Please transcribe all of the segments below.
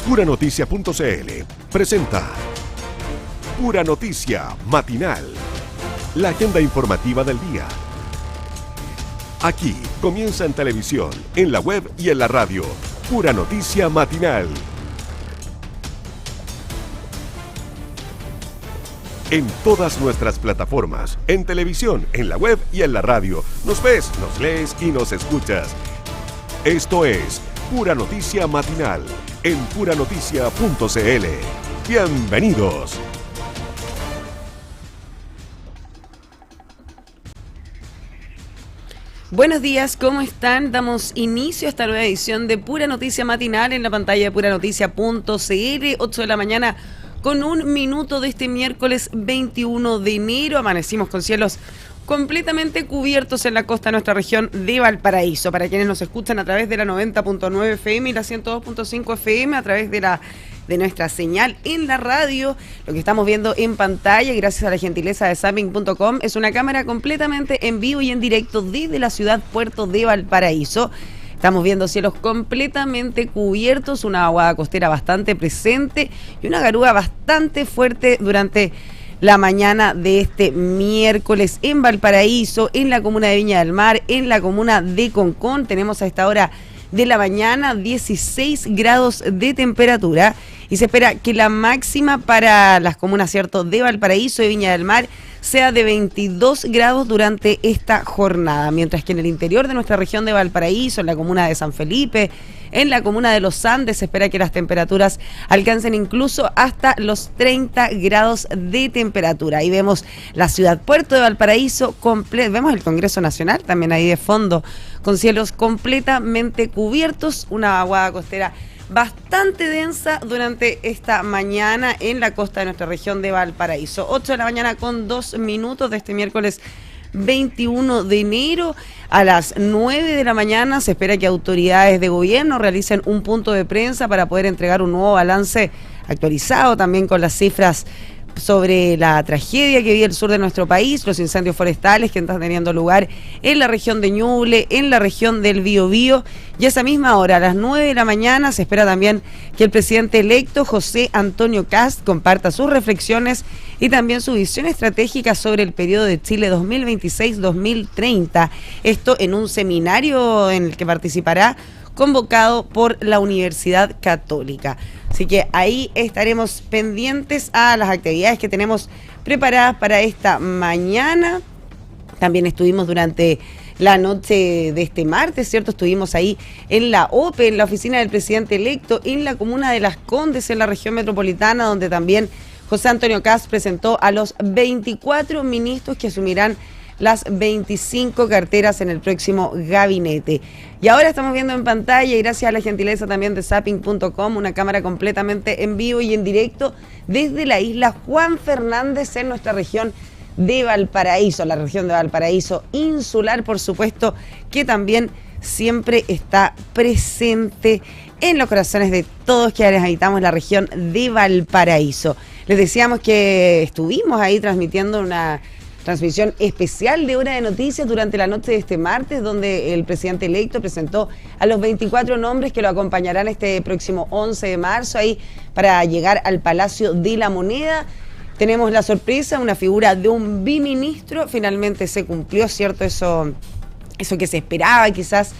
Puranoticia.cl presenta Pura Noticia Matinal, la agenda informativa del día. Aquí comienza en televisión, en la web y en la radio. Pura Noticia Matinal. En todas nuestras plataformas, en televisión, en la web y en la radio. Nos ves, nos lees y nos escuchas. Esto es Pura Noticia Matinal en puranoticia.cl. Bienvenidos. Buenos días, ¿cómo están? Damos inicio a esta nueva edición de Pura Noticia Matinal en la pantalla de puranoticia.cl, 8 de la mañana con 1 minuto de este miércoles 21 de enero. Amanecimos con cielos completamente cubiertos en la costa de nuestra región de Valparaíso. Para quienes nos escuchan a través de la 90.9 FM y la 102.5 FM, a través de nuestra señal en la radio, lo que estamos viendo en pantalla, gracias a la gentileza de zapping.com, es una cámara completamente en vivo y en directo desde la ciudad puerto de Valparaíso. Estamos viendo cielos completamente cubiertos, una vaguada costera bastante presente y una garúa bastante fuerte durante la mañana de este miércoles en Valparaíso, en la comuna de Viña del Mar, en la comuna de Concón. Tenemos a esta hora de la mañana 16 grados de temperatura y se espera que la máxima para las comunas, ¿cierto?, de Valparaíso y Viña del Mar sea de 22 grados durante esta jornada, mientras que en el interior de nuestra región de Valparaíso, en la comuna de San Felipe, en la comuna de Los Andes, se espera que las temperaturas alcancen incluso hasta los 30 grados de temperatura. Ahí vemos la ciudad puerto de Valparaíso, vemos el Congreso Nacional también ahí de fondo, con cielos completamente cubiertos, una vaguada costera bastante densa durante esta mañana en la costa de nuestra región de Valparaíso. 8 de la mañana con 2 minutos de este miércoles 21 de enero. A las 9 de la mañana se espera que autoridades de gobierno realicen un punto de prensa para poder entregar un nuevo balance actualizado también con las cifras sobre la tragedia que vive el sur de nuestro país, los incendios forestales que están teniendo lugar en la región de Ñuble, en la región del Biobío. Y a esa misma hora, a las 9 de la mañana, se espera también que el presidente electo, José Antonio Kast, comparta sus reflexiones y también su visión estratégica sobre el periodo de Chile 2026-2030. Esto en un seminario en el que participará, convocado por la Universidad Católica. Así que ahí estaremos pendientes a las actividades que tenemos preparadas para esta mañana. También estuvimos durante la noche de este martes, ¿cierto? Estuvimos ahí en la OPE, en la oficina del presidente electo, en la comuna de Las Condes, en la región metropolitana, donde también José Antonio Kast presentó a los 24 ministros que asumirán las 25 carteras en el próximo gabinete. Y ahora estamos viendo en pantalla, y gracias a la gentileza también de zapping.com, una cámara completamente en vivo y en directo desde la isla Juan Fernández en nuestra región de Valparaíso, la región de Valparaíso insular, por supuesto, que también siempre está presente en los corazones de todos quienes habitamos la región de Valparaíso. Les decíamos que estuvimos ahí transmitiendo una transmisión especial de Hora de Noticias durante la noche de este martes, donde el presidente electo presentó a los 24 nombres que lo acompañarán este próximo 11 de marzo ahí para llegar al Palacio de la Moneda. Tenemos la sorpresa, una figura de un biministro, finalmente se cumplió, ¿cierto? Eso que se esperaba quizás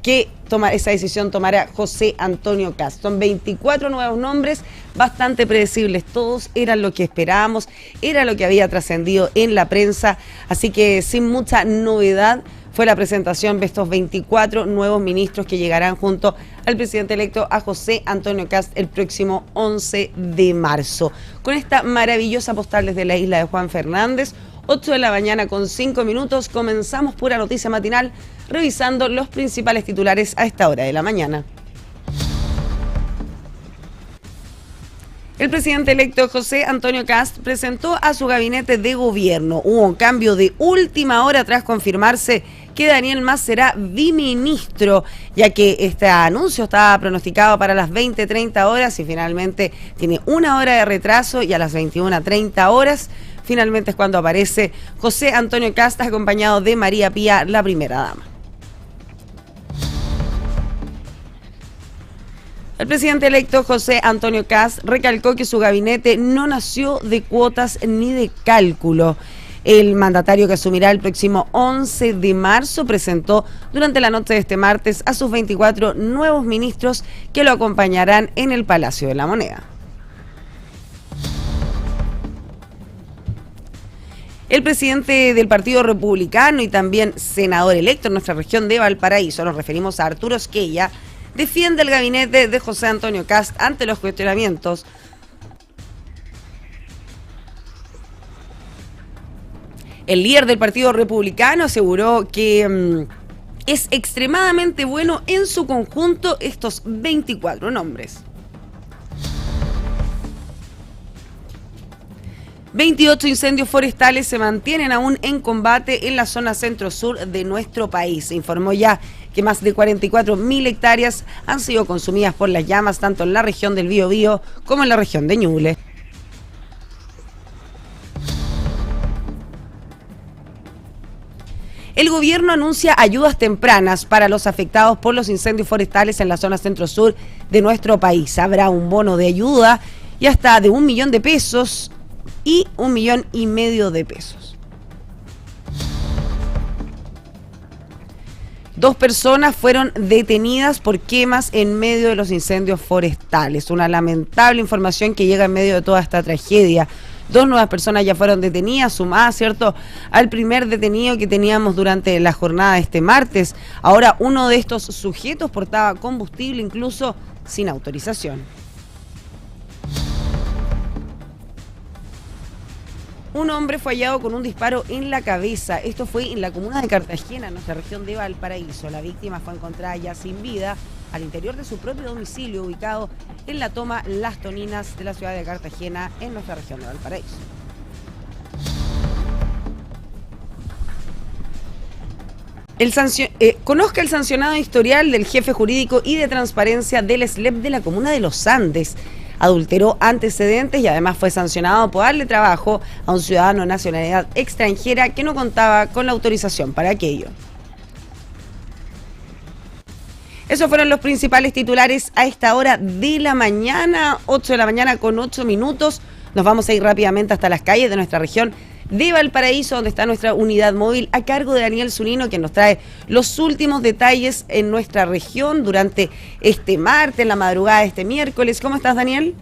que esa decisión tomara José Antonio Kast. Son 24 nuevos nombres, bastante predecibles todos, eran lo que esperábamos, era lo que había trascendido en la prensa, así que sin mucha novedad fue la presentación de estos 24 nuevos ministros que llegarán junto al presidente electo, a José Antonio Kast, el próximo 11 de marzo. Con esta maravillosa postal desde la isla de Juan Fernández, 8 de la mañana con 5 minutos, comenzamos Pura Noticia Matinal, revisando los principales titulares a esta hora de la mañana. El presidente electo José Antonio Kast presentó a su gabinete de gobierno. Hubo un cambio de última hora tras confirmarse que Daniel Mas será biministro, ya que este anuncio estaba pronosticado para las 20:30 horas y finalmente tiene 1 hora de retraso, y a las 21:30 horas finalmente es cuando aparece José Antonio Kast acompañado de María Pía, la primera dama. El presidente electo José Antonio Kast recalcó que su gabinete no nació de cuotas ni de cálculo. El mandatario, que asumirá el próximo 11 de marzo, presentó durante la noche de este martes a sus 24 nuevos ministros que lo acompañarán en el Palacio de la Moneda. El presidente del Partido Republicano y también senador electo en nuestra región de Valparaíso, nos referimos a Arturo Esquella, defiende el gabinete de José Antonio Kast ante los cuestionamientos. El líder del Partido Republicano aseguró que es extremadamente bueno en su conjunto estos 24 nombres. 28 incendios forestales se mantienen aún en combate en la zona centro-sur de nuestro país. Se informó ya que más de 44.000 hectáreas han sido consumidas por las llamas, tanto en la región del Biobío como en la región de Ñuble. El gobierno anuncia ayudas tempranas para los afectados por los incendios forestales en la zona centro-sur de nuestro país. Habrá un bono de ayuda y hasta de 1 millón de pesos y 1,5 millones de pesos. 2 personas fueron detenidas por quemas en medio de los incendios forestales. Una lamentable información que llega en medio de toda esta tragedia. 2 nuevas personas ya fueron detenidas, sumadas, ¿cierto?, al primer detenido que teníamos durante la jornada de este martes. Ahora uno de estos sujetos portaba combustible incluso sin autorización. Un hombre fue hallado con un disparo en la cabeza. Esto fue en la comuna de Cartagena, en nuestra región de Valparaíso. La víctima fue encontrada ya sin vida al interior de su propio domicilio, ubicado en la toma Las Toninas de la ciudad de Cartagena, en nuestra región de Valparaíso. Conozca el sancionado historial del jefe jurídico y de transparencia del SLEP de la comuna de Los Andes. Adulteró antecedentes y además fue sancionado por darle trabajo a un ciudadano de nacionalidad extranjera que no contaba con la autorización para aquello. Esos fueron los principales titulares a esta hora de la mañana, 8 de la mañana con 8 minutos. Nos vamos a ir rápidamente hasta las calles de nuestra región de Valparaíso, donde está nuestra unidad móvil a cargo de Daniel Zunino, quien nos trae los últimos detalles en nuestra región durante este martes, en la madrugada de este miércoles. ¿Cómo estás, Daniel?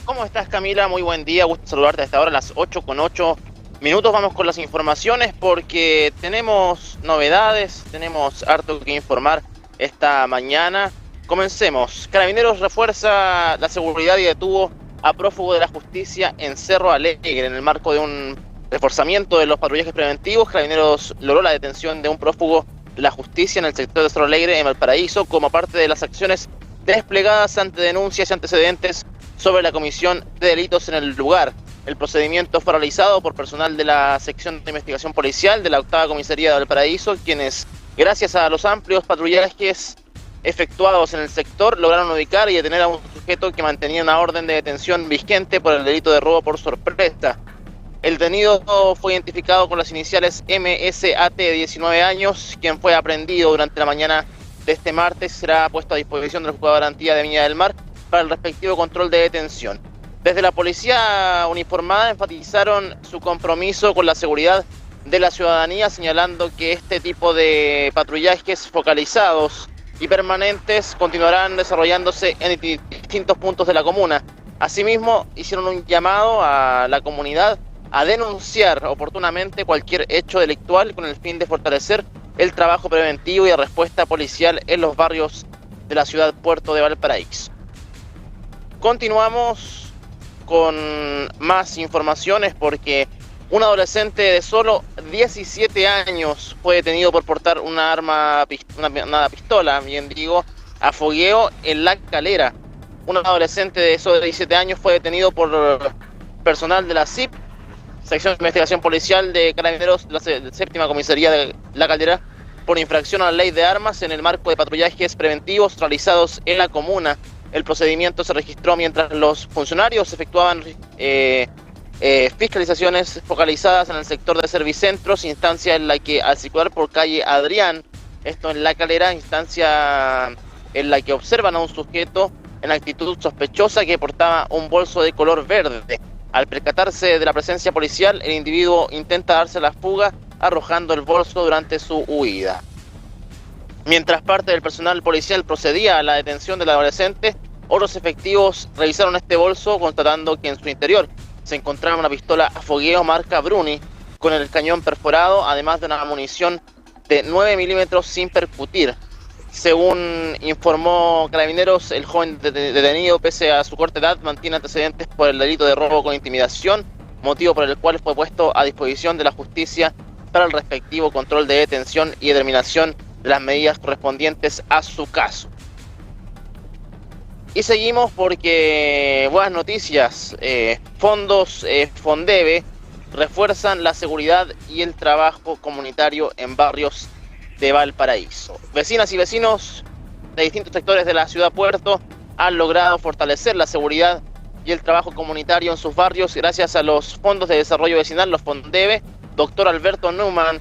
¿Cómo estás, Camila? Muy buen día, gusto saludarte a esta hora, a las 8:08 minutos. Vamos con las informaciones porque tenemos novedades, tenemos harto que informar esta mañana. Comencemos. Carabineros refuerza la seguridad y detuvo a prófugo de la justicia en Cerro Alegre. En el marco de un reforzamiento de los patrullajes preventivos, Carabineros logró la detención de un prófugo de la justicia en el sector de Cerro Alegre, en Valparaíso, como parte de las acciones desplegadas ante denuncias y antecedentes sobre la comisión de delitos en el lugar. El procedimiento fue realizado por personal de la sección de investigación policial de la 8ª Comisaría de Valparaíso, quienes, gracias a los amplios patrullajes efectuados en el sector, lograron ubicar y detener a un sujeto que mantenía una orden de detención vigente por el delito de robo por sorpresa. El detenido fue identificado con las iniciales MSAT, de 19 años, quien fue aprehendido durante la mañana de este martes. Será puesto a disposición del Juzgado de Garantía de Viña del Mar para el respectivo control de detención. Desde la policía uniformada enfatizaron su compromiso con la seguridad de la ciudadanía, señalando que este tipo de patrullajes focalizados y permanentes continuarán desarrollándose en distintos puntos de la comuna. Asimismo, hicieron un llamado a la comunidad a denunciar oportunamente cualquier hecho delictual con el fin de fortalecer el trabajo preventivo y de respuesta policial en los barrios de la ciudad puerto de Valparaíso. Continuamos con más informaciones porque un adolescente de solo 17 años fue detenido por portar una pistola, bien digo, a fogueo en La Calera. Un adolescente de solo 17 años fue detenido por personal de la CIP, Sección de Investigación Policial de Carabineros de la 7ª Comisaría de La Calera, por infracción a la ley de armas en el marco de patrullajes preventivos realizados en la comuna. El procedimiento se registró mientras los funcionarios efectuaban fiscalizaciones focalizadas en el sector de Servicentros, instancia en la que, al circular por calle Adrián, esto en La Calera, instancia en la que observan a un sujeto en actitud sospechosa que portaba un bolso de color verde. Al percatarse de la presencia policial, el individuo intenta darse la fuga arrojando el bolso durante su huida. Mientras parte del personal policial procedía a la detención del adolescente, otros efectivos revisaron este bolso constatando que en su interior se encontraba una pistola a fogueo marca Bruni con el cañón perforado, además de una munición de 9 milímetros sin percutir. Según informó Carabineros, el joven detenido, pese a su corta edad, mantiene antecedentes por el delito de robo con intimidación, motivo por el cual fue puesto a disposición de la justicia para el respectivo control de detención y determinación de las medidas correspondientes a su caso. Y seguimos porque buenas noticias, fondos Fondeve refuerzan la seguridad y el trabajo comunitario en barrios de Valparaíso. Vecinas y vecinos de distintos sectores de la ciudad Puerto han logrado fortalecer la seguridad y el trabajo comunitario en sus barrios gracias a los fondos de desarrollo vecinal, los Fondeve. Doctor Alberto Neumann,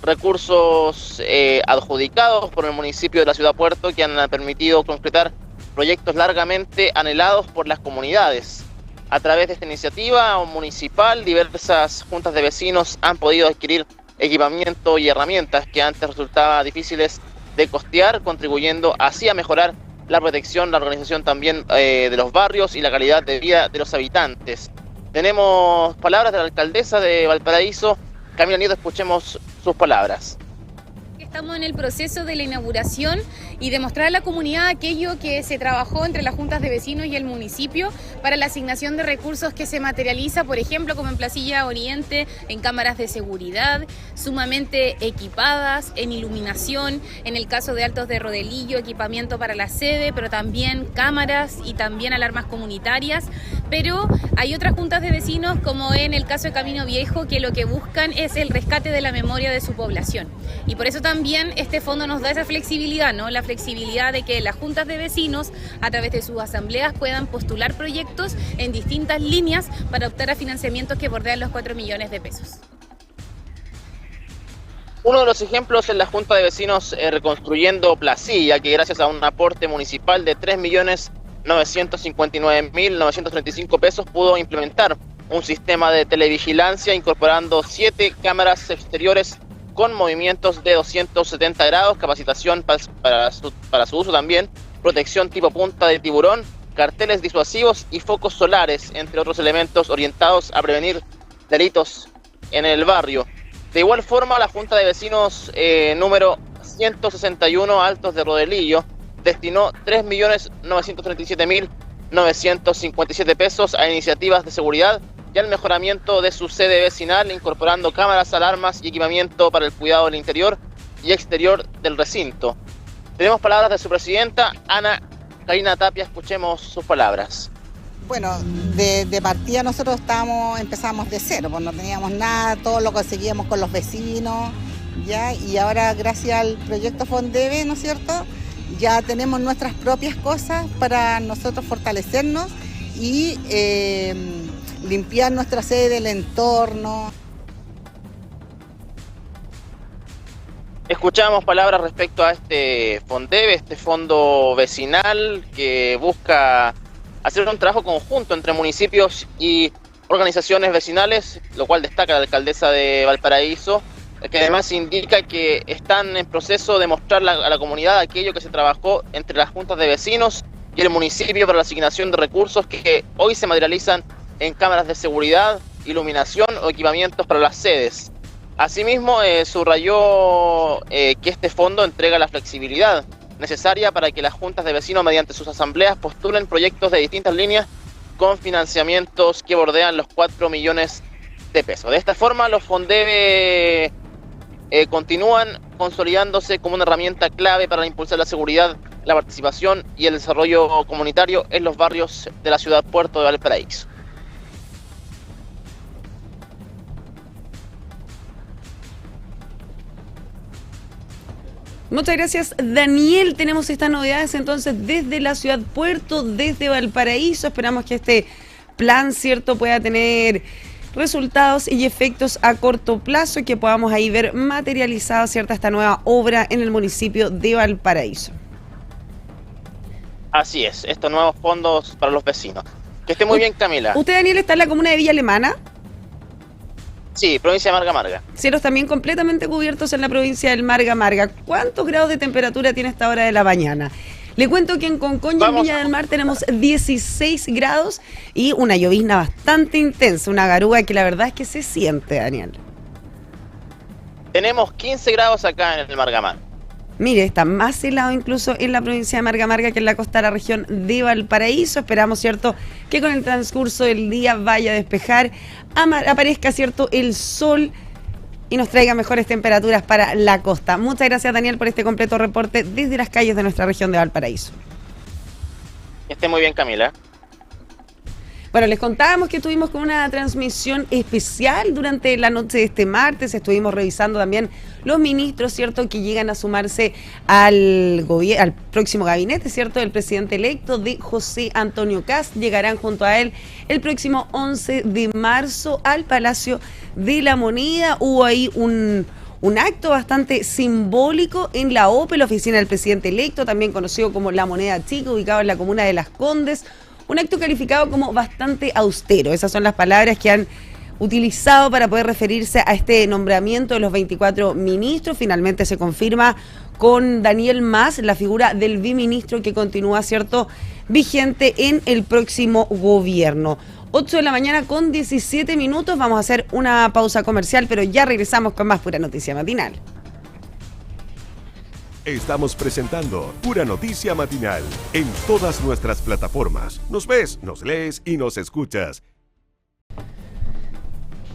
recursos adjudicados por el municipio de la ciudad Puerto que han permitido concretar proyectos largamente anhelados por las comunidades. A través de esta iniciativa municipal, diversas juntas de vecinos han podido adquirir equipamiento y herramientas que antes resultaban difíciles de costear, contribuyendo así a mejorar la protección, la organización también de los barrios y la calidad de vida de los habitantes. Tenemos palabras de la alcaldesa de Valparaíso, Camila Nieto, escuchemos sus palabras. Estamos en el proceso de la inauguración y demostrar a la comunidad aquello que se trabajó entre las juntas de vecinos y el municipio para la asignación de recursos que se materializa, por ejemplo, como en Placilla Oriente, en cámaras de seguridad sumamente equipadas, en iluminación, en el caso de Altos de Rodelillo, equipamiento para la sede, pero también cámaras y también alarmas comunitarias. Pero hay otras juntas de vecinos, como en el caso de Camino Viejo, que lo que buscan es el rescate de la memoria de su población. Y por eso también este fondo nos da esa flexibilidad, ¿no? La flexibilidad de que las juntas de vecinos, a través de sus asambleas, puedan postular proyectos en distintas líneas para optar a financiamientos que bordean los 4 millones de pesos. Uno de los ejemplos es la Junta de Vecinos Reconstruyendo Placilla, que gracias a un aporte municipal de 3.959.935 pesos pudo implementar un sistema de televigilancia incorporando 7 cámaras exteriores con movimientos de 270 grados, capacitación para su uso también, protección tipo punta de tiburón, carteles disuasivos y focos solares, entre otros elementos orientados a prevenir delitos en el barrio. De igual forma, la Junta de Vecinos número 161 Altos de Rodelillo destinó 3.937.957 pesos a iniciativas de seguridad y al mejoramiento de su sede vecinal, incorporando cámaras, alarmas y equipamiento para el cuidado del interior y exterior del recinto. Tenemos palabras de su presidenta, Ana Karina Tapia, escuchemos sus palabras. Bueno, de partida nosotros empezamos de cero, pues no teníamos nada, todo lo conseguíamos con los vecinos, ¿ya? Y ahora gracias al proyecto Fondeve, ¿no es cierto?, ya tenemos nuestras propias cosas para nosotros fortalecernos y limpiar nuestra sede del entorno. Escuchamos palabras respecto a este Fondeve, este fondo vecinal que busca hacer un trabajo conjunto entre municipios y organizaciones vecinales, lo cual destaca la alcaldesa de Valparaíso, que además indica que están en proceso de mostrar a la comunidad aquello que se trabajó entre las juntas de vecinos y el municipio para la asignación de recursos que hoy se materializan en cámaras de seguridad, iluminación o equipamientos para las sedes. Asimismo, subrayó que este fondo entrega la flexibilidad necesaria para que las juntas de vecinos mediante sus asambleas postulen proyectos de distintas líneas con financiamientos que bordean los 4 millones de pesos. De esta forma, los Fondeve continúan consolidándose como una herramienta clave para impulsar la seguridad, la participación y el desarrollo comunitario en los barrios de la ciudad Puerto de Valparaíso. Muchas gracias, Daniel. Tenemos estas novedades entonces desde la ciudad Puerto, desde Valparaíso. Esperamos que este plan, ¿cierto?, pueda tener resultados y efectos a corto plazo y que podamos ahí ver materializada, ¿cierta?, esta nueva obra en el municipio de Valparaíso. Así es, estos nuevos fondos para los vecinos. Que esté muy bien, Camila. ¿Usted, Daniel, está en la comuna de Villa Alemana? Sí, provincia de Marga Marga. Cielos también completamente cubiertos en la provincia del Marga Marga. ¿Cuántos grados de temperatura tiene esta hora de la mañana? Le cuento que en Conconcha, en Viña del Mar, tenemos 16 grados y una llovizna bastante intensa, una garúa que la verdad es que se siente, Daniel. Tenemos 15 grados acá en el Margamar. Mire, está más helado incluso en la provincia de Marga Marga que en la costa de la región de Valparaíso. Esperamos, ¿cierto?, que con el transcurso del día vaya a despejar, aparezca, ¿cierto?, el sol y nos traiga mejores temperaturas para la costa. Muchas gracias, Daniel, por este completo reporte desde las calles de nuestra región de Valparaíso. Que esté muy bien, Camila. Bueno, les contábamos que estuvimos con una transmisión especial durante la noche de este martes. Estuvimos revisando también los ministros, ¿cierto?, que llegan a sumarse al próximo gabinete, ¿cierto?, del presidente electo de José Antonio Kast. Llegarán junto a él el próximo 11 de marzo al Palacio de la Moneda. Hubo ahí un acto bastante simbólico en la OPE, la oficina del presidente electo, también conocido como La Moneda Chica, ubicado en la comuna de Las Condes. Un acto calificado como bastante austero. Esas son las palabras que han utilizado para poder referirse a este nombramiento de los 24 ministros. Finalmente se confirma con Daniel Mas, la figura del biministro que continúa, ¿cierto?, vigente en el próximo gobierno. 8 de la mañana con 17 minutos. Vamos a hacer una pausa comercial, pero ya regresamos con más Pura Noticia Matinal. Estamos presentando Pura Noticia Matinal en todas nuestras plataformas. Nos ves, nos lees y nos escuchas.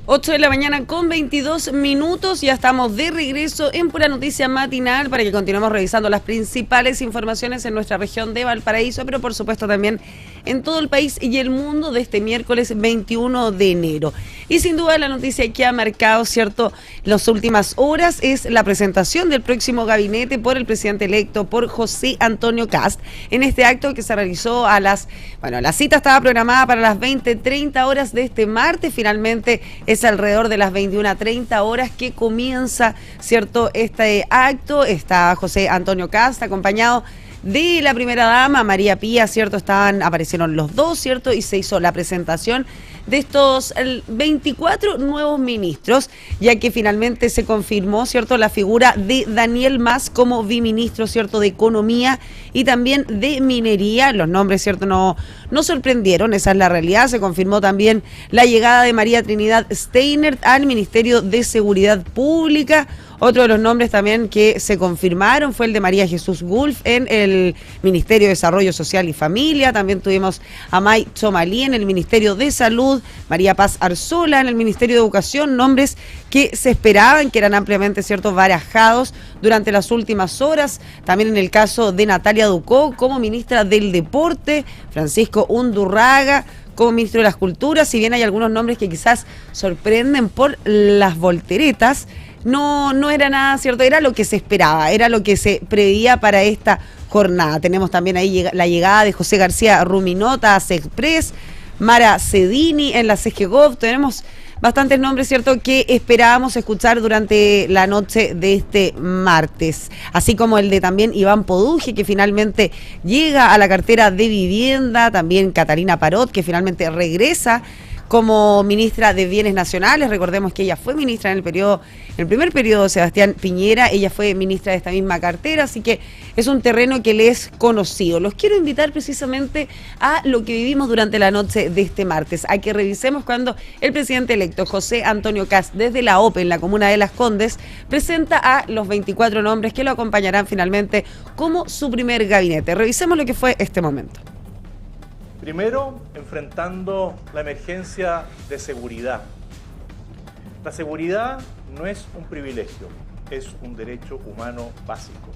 8 de la mañana con 22 minutos, ya estamos de regreso en Pura Noticia Matinal para que continuemos revisando las principales informaciones en nuestra región de Valparaíso, pero por supuesto también en todo el país y el mundo de este miércoles 21 de enero. Y sin duda la noticia que ha marcado, ¿cierto?, las últimas horas es la presentación del próximo gabinete por el presidente electo, por José Antonio Kast, en este acto que se realizó la cita estaba programada para las 20:30 horas de este martes. Finalmente es alrededor de las 21:30 horas que comienza, ¿cierto?, este acto. Está José Antonio Kast acompañado de la primera dama, María Pía, ¿cierto? Aparecieron los dos, ¿cierto? Y se hizo la presentación de estos 24 nuevos ministros, ya que finalmente se confirmó, ¿cierto?, la figura de Daniel Mas como biministro, ¿cierto?, de Economía y también de Minería. Los nombres, ¿cierto?, no sorprendieron, esa es la realidad. Se confirmó también la llegada de María Trinidad Steiner al Ministerio de Seguridad Pública. Otro de los nombres también que se confirmaron fue el de María Jesús Gulf en el Ministerio de Desarrollo Social y Familia. También tuvimos a May Chomalí en el Ministerio de Salud, María Paz Arzola en el Ministerio de Educación, nombres que se esperaban, que eran ampliamente, ¿cierto?, barajados durante las últimas horas. También en el caso de Natalia Ducó como ministra del Deporte, Francisco Undurraga como ministro de las Culturas. Si bien hay algunos nombres que quizás sorprenden por las volteretas, no era nada, ¿cierto? Era lo que se esperaba, era lo que se preveía para esta jornada. Tenemos también ahí la llegada de José García Ruminota a Sexpress, Mara Cedini en la CGGov. Tenemos bastantes nombres, ¿cierto?, que esperábamos escuchar durante la noche de este martes. Así como el de también Iván Poduje, que finalmente llega a la cartera de Vivienda. También Catalina Parot, que finalmente regresa como ministra de Bienes Nacionales. Recordemos que ella fue ministra en el primer periodo de Sebastián Piñera. Ella fue ministra de esta misma cartera, así que es un terreno que le es conocido. Los quiero invitar precisamente a lo que vivimos durante la noche de este martes, a que revisemos cuando el presidente electo José Antonio Kast, desde la OPE en la comuna de Las Condes, presenta a los 24 nombres que lo acompañarán finalmente como su primer gabinete. Revisemos lo que fue este momento. Primero, enfrentando la emergencia de seguridad. La seguridad no es un privilegio, es un derecho humano básico.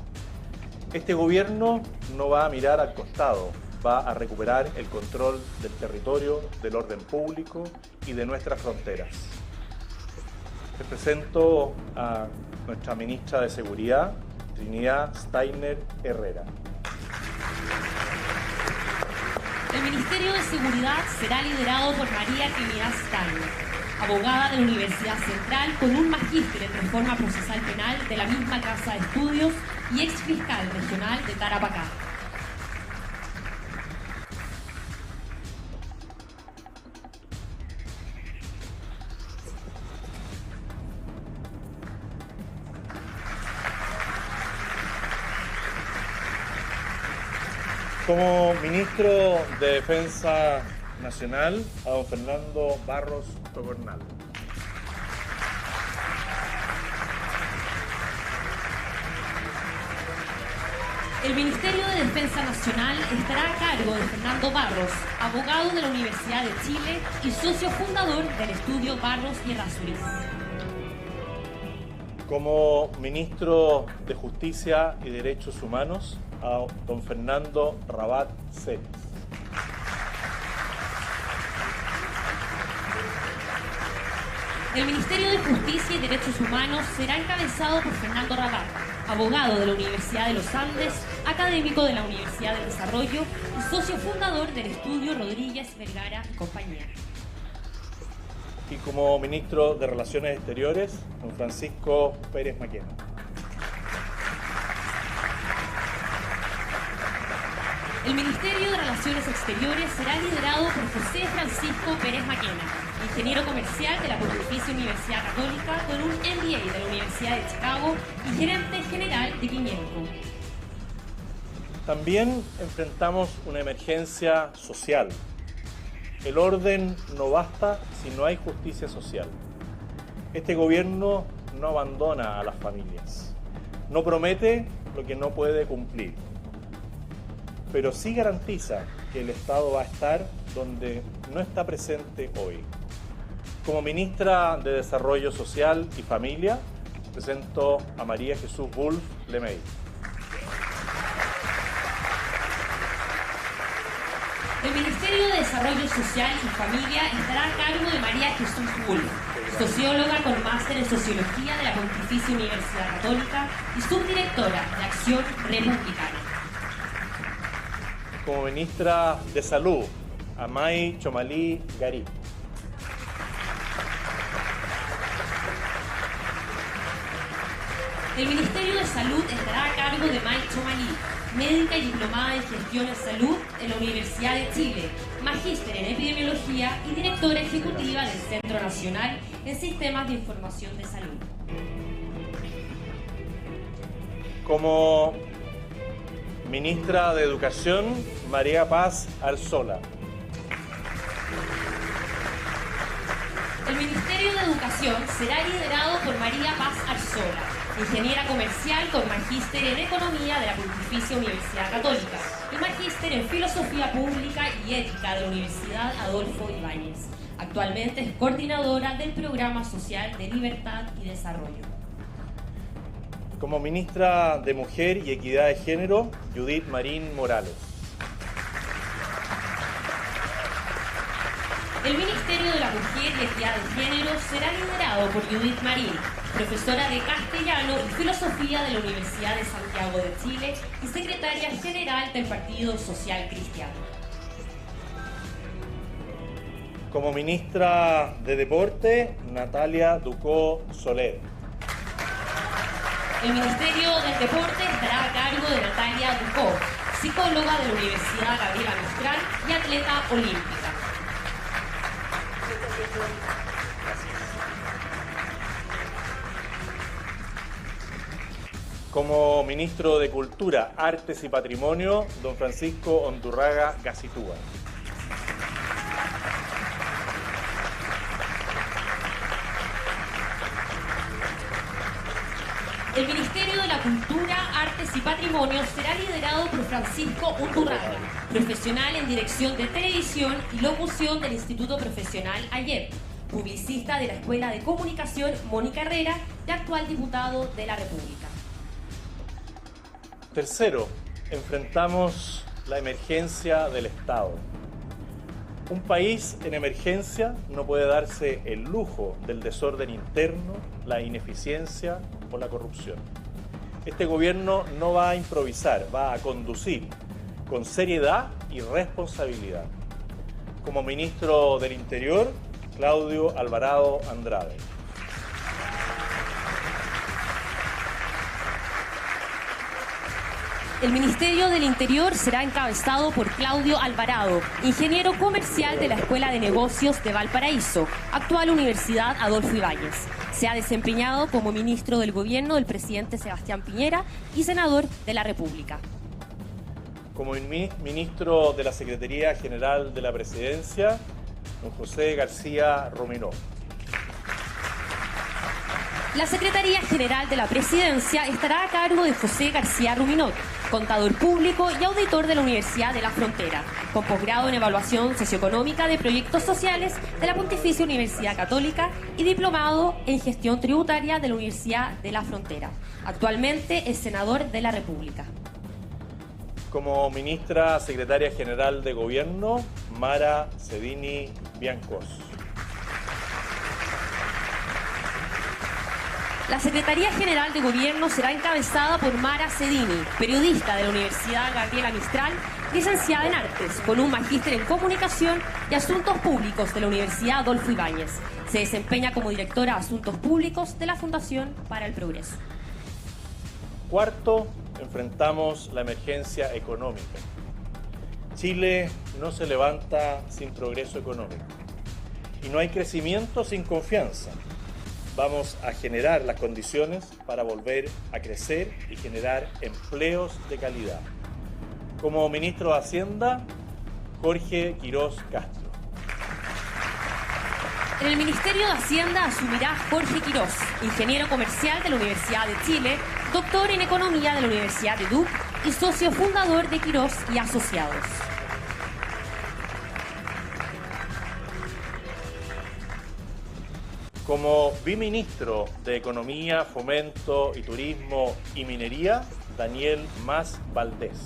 Este gobierno no va a mirar al costado, va a recuperar el control del territorio, del orden público y de nuestras fronteras. Les presento a nuestra ministra de Seguridad, Trinidad Steiner Herrera. El Ministerio de Seguridad será liderado por María Trinidad Steiner, abogada de la Universidad Central con un magíster en reforma procesal penal de la misma casa de estudios y exfiscal regional de Tarapacá. Como ministro de Defensa Nacional, a don Fernando Barros Tocornal. El Ministerio de Defensa Nacional estará a cargo de Fernando Barros, abogado de la Universidad de Chile y socio fundador del estudio Barros y Errázuriz. Como ministro de Justicia y Derechos Humanos, a don Fernando Rabat Celis. El Ministerio de Justicia y Derechos Humanos será encabezado por Fernando Rabat, abogado de la Universidad de los Andes, académico de la Universidad del Desarrollo y socio fundador del estudio Rodríguez, Vergara y compañía. Y como ministro de Relaciones Exteriores, don Francisco Pérez Maquena. El Ministerio de Relaciones Exteriores será liderado por José Francisco Pérez Maquena, ingeniero comercial de la Pontificia Universidad Católica con un MBA de la Universidad de Chicago y gerente general de Quiñenco. También enfrentamos una emergencia social. El orden no basta si no hay justicia social. Este gobierno no abandona a las familias, no promete lo que no puede cumplir, pero sí garantiza que el Estado va a estar donde no está presente hoy. Como ministra de Desarrollo Social y Familia, presento a María Jesús Wolf Lemay. El Ministerio de Desarrollo Social y Familia estará a cargo de María Jesús Wolf, socióloga con máster en Sociología de la Pontificia Universidad Católica y subdirectora de Acción Republicana. Como ministra de Salud, Amay Chomalí Garí. El Ministerio de Salud estará a cargo de May Chomalí, médica y diplomada en Gestión en Salud en la Universidad de Chile, magíster en Epidemiología y directora ejecutiva del Centro Nacional en Sistemas de Información de Salud. Como ministra de Educación, María Paz Arzola. El Ministerio de Educación será liderado por María Paz Arzola, ingeniera comercial con magíster en Economía de la Pontificia Universidad Católica y magíster en Filosofía Pública y Ética de la Universidad Adolfo Ibáñez. Actualmente es coordinadora del Programa Social de Libertad y Desarrollo. Como ministra de Mujer y Equidad de Género, Judith Marín Morales. El Ministerio de la Mujer y Equidad de Género será liderado por Judith Marín, profesora de Castellano y Filosofía de la Universidad de Santiago de Chile y secretaria general del Partido Social Cristiano. Como ministra de Deporte, Natalia Ducó Soler. El Ministerio del Deporte estará a cargo de Natalia Ducó, psicóloga de la Universidad Gabriela Mistral y atleta olímpica. Como ministro de Cultura, Artes y Patrimonio, don Francisco Ondurraga Gacitúa. El Ministerio de la Cultura, Artes y Patrimonio será liderado por Francisco Undurraga, profesional en Dirección de Televisión y Locución del Instituto Profesional AYEP, publicista de la Escuela de Comunicación Mónica Herrera y actual diputado de la República. Tercero, enfrentamos la emergencia del Estado. Un país en emergencia no puede darse el lujo del desorden interno, la ineficiencia o la corrupción. Este gobierno no va a improvisar, va a conducir con seriedad y responsabilidad. Como ministro del Interior, Claudio Alvarado Andrade. El Ministerio del Interior será encabezado por Claudio Alvarado, ingeniero comercial de la Escuela de Negocios de Valparaíso, actual Universidad Adolfo Ibáñez. Se ha desempeñado como ministro del Gobierno del presidente Sebastián Piñera y senador de la República. Como ministro de la Secretaría General de la Presidencia, don José García Ruminot. La Secretaría General de la Presidencia estará a cargo de José García Ruminot, contador público y auditor de la Universidad de la Frontera, con posgrado en Evaluación Socioeconómica de Proyectos Sociales de la Pontificia Universidad Católica y diplomado en Gestión Tributaria de la Universidad de la Frontera. Actualmente es senador de la República. Como ministra secretaria general de Gobierno, Mara Cedini Biancos. La Secretaría General de Gobierno será encabezada por Mara Cedini, periodista de la Universidad Gabriela Mistral, licenciada en Artes, con un magíster en Comunicación y Asuntos Públicos de la Universidad Adolfo Ibáñez. Se desempeña como directora de Asuntos Públicos de la Fundación para el Progreso. Cuarto, enfrentamos la emergencia económica. Chile no se levanta sin progreso económico y no hay crecimiento sin confianza. Vamos a generar las condiciones para volver a crecer y generar empleos de calidad. Como ministro de Hacienda, Jorge Quirós Castro. En el Ministerio de Hacienda asumirá Jorge Quirós, ingeniero comercial de la Universidad de Chile, doctor en Economía de la Universidad de Duke y socio fundador de Quirós y Asociados. Como viceministro de Economía, Fomento y Turismo y Minería, Daniel Mas Valdés.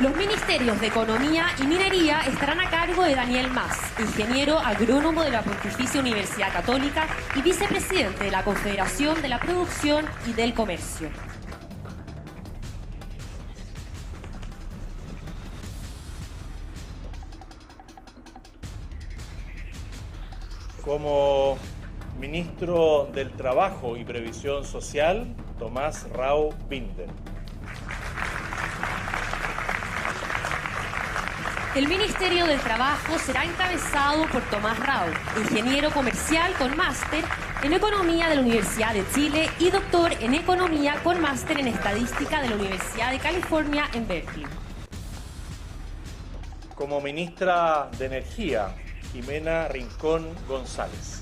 Los ministerios de Economía y Minería estarán a cargo de Daniel Mas, ingeniero agrónomo de la Pontificia Universidad Católica y vicepresidente de la Confederación de la Producción y del Comercio. Como ministro del Trabajo y Previsión Social, Tomás Rau Binder. El Ministerio del Trabajo será encabezado por Tomás Rau, ingeniero comercial con máster en Economía de la Universidad de Chile y doctor en Economía con máster en Estadística de la Universidad de California en Berkeley. Como ministra de Energía, Jimena Rincón González.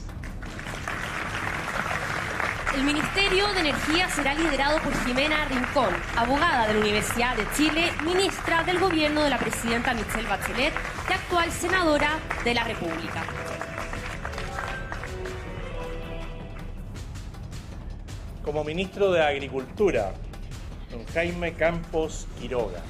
El Ministerio de Energía será liderado por Jimena Rincón, abogada de la Universidad de Chile, ministra del gobierno de la presidenta Michelle Bachelet y actual senadora de la República. Como ministro de Agricultura, don Jaime Campos Quiroga.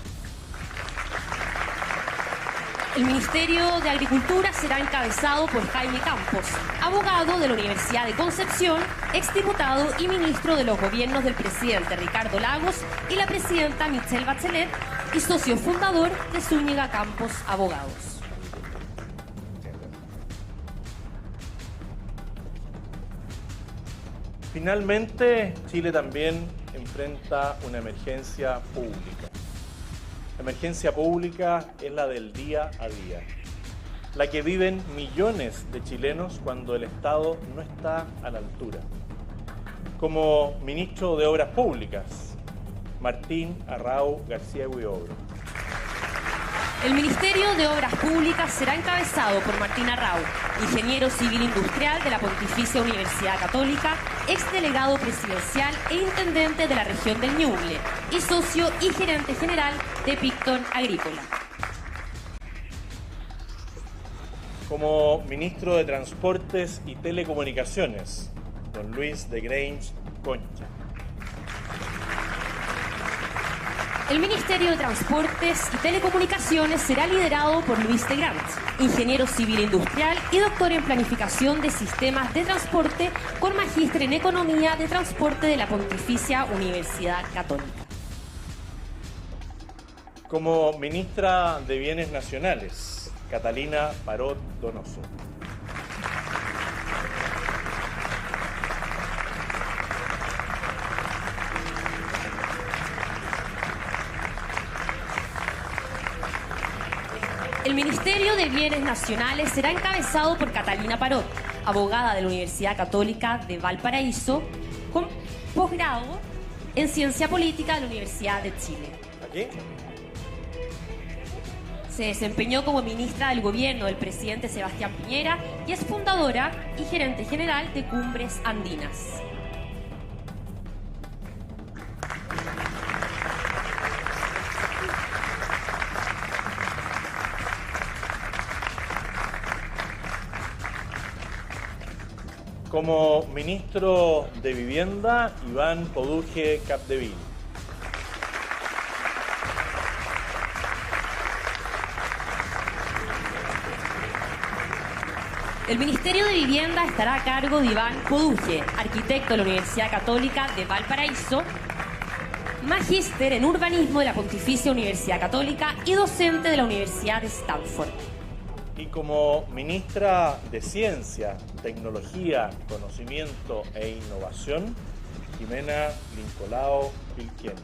El Ministerio de Agricultura será encabezado por Jaime Campos, abogado de la Universidad de Concepción, exdiputado y ministro de los gobiernos del presidente Ricardo Lagos y la presidenta Michelle Bachelet y socio fundador de Zúñiga Campos Abogados. Finalmente, Chile también enfrenta una emergencia pública. La emergencia pública es la del día a día, la que viven millones de chilenos cuando el Estado no está a la altura. Como ministro de Obras Públicas, Martín Arrau García Huidobro. El Ministerio de Obras Públicas será encabezado por Martín Arrau, ingeniero civil industrial de la Pontificia Universidad Católica, exdelegado presidencial e intendente de la región del Ñuble y socio y gerente general de Picton Agrícola. Como ministro de Transportes y Telecomunicaciones, don Luis de Grange Concha. El Ministerio de Transportes y Telecomunicaciones será liderado por Luis de Grange, ingeniero civil industrial y doctor en Planificación de Sistemas de Transporte con magíster en Economía de Transporte de la Pontificia Universidad Católica. Como ministra de Bienes Nacionales, Catalina Parot Donoso. El Ministerio de Bienes Nacionales será encabezado por Catalina Parot, abogada de la Universidad Católica de Valparaíso, con posgrado en Ciencia Política de la Universidad de Chile. ¿Aquí? Se desempeñó como ministra del gobierno del presidente Sebastián Piñera y es fundadora y gerente general de Cumbres Andinas. Como ministro de Vivienda, Iván Poduje Capdeville. El Ministerio de Vivienda estará a cargo de Iván Poduje, arquitecto de la Universidad Católica de Valparaíso, magíster en urbanismo de la Pontificia Universidad Católica y docente de la Universidad de Stanford. Y como ministra de Ciencia, Tecnología, Conocimiento e Innovación, Jimena Lincolao Vilquien.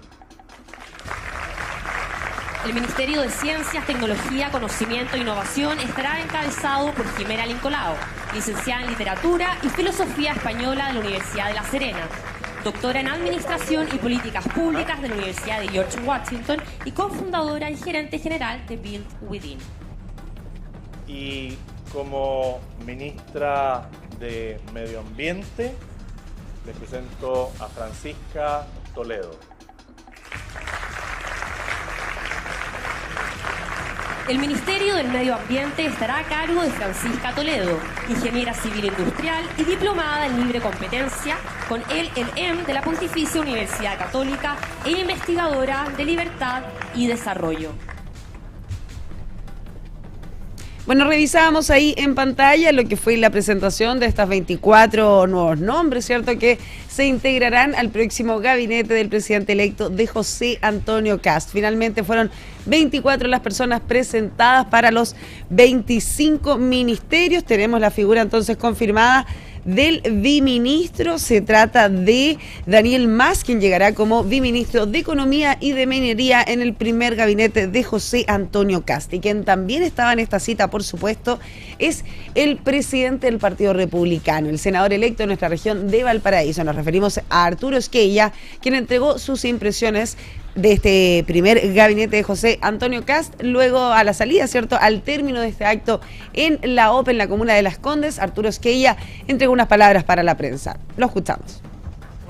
El Ministerio de Ciencias, Tecnología, Conocimiento e Innovación estará encabezado por Jimena Lincolao, licenciada en Literatura y Filosofía Española de la Universidad de La Serena, doctora en Administración y Políticas Públicas de la Universidad de George Washington y cofundadora y gerente general de Build Within. Y como ministra de Medio Ambiente, les presento a Francisca Toledo. El Ministerio del Medio Ambiente estará a cargo de Francisca Toledo, ingeniera civil industrial y diplomada en libre competencia con el LLM de la Pontificia Universidad Católica e investigadora de libertad y desarrollo. Bueno, revisábamos ahí en pantalla lo que fue la presentación de estas 24 nuevos nombres, ¿cierto?, que se integrarán al próximo gabinete del presidente electo de José Antonio Kast. Finalmente fueron 24 las personas presentadas para los 25 ministerios. Tenemos la figura entonces confirmada del viministro. Se trata de Daniel Mas, quien llegará como viministro de Economía y de Minería en el primer gabinete de José Antonio Kast. Y quien también estaba en esta cita, por supuesto, es el presidente del Partido Republicano, el senador electo de nuestra región de Valparaíso. Nos referimos a Arturo Esquella, quien entregó sus impresiones de este primer gabinete de José Antonio Kast. Luego, a la salida, ¿cierto?, al término de este acto en la OPE, en la comuna de Las Condes, Arturo Esquella entregó unas palabras para la prensa. Lo escuchamos.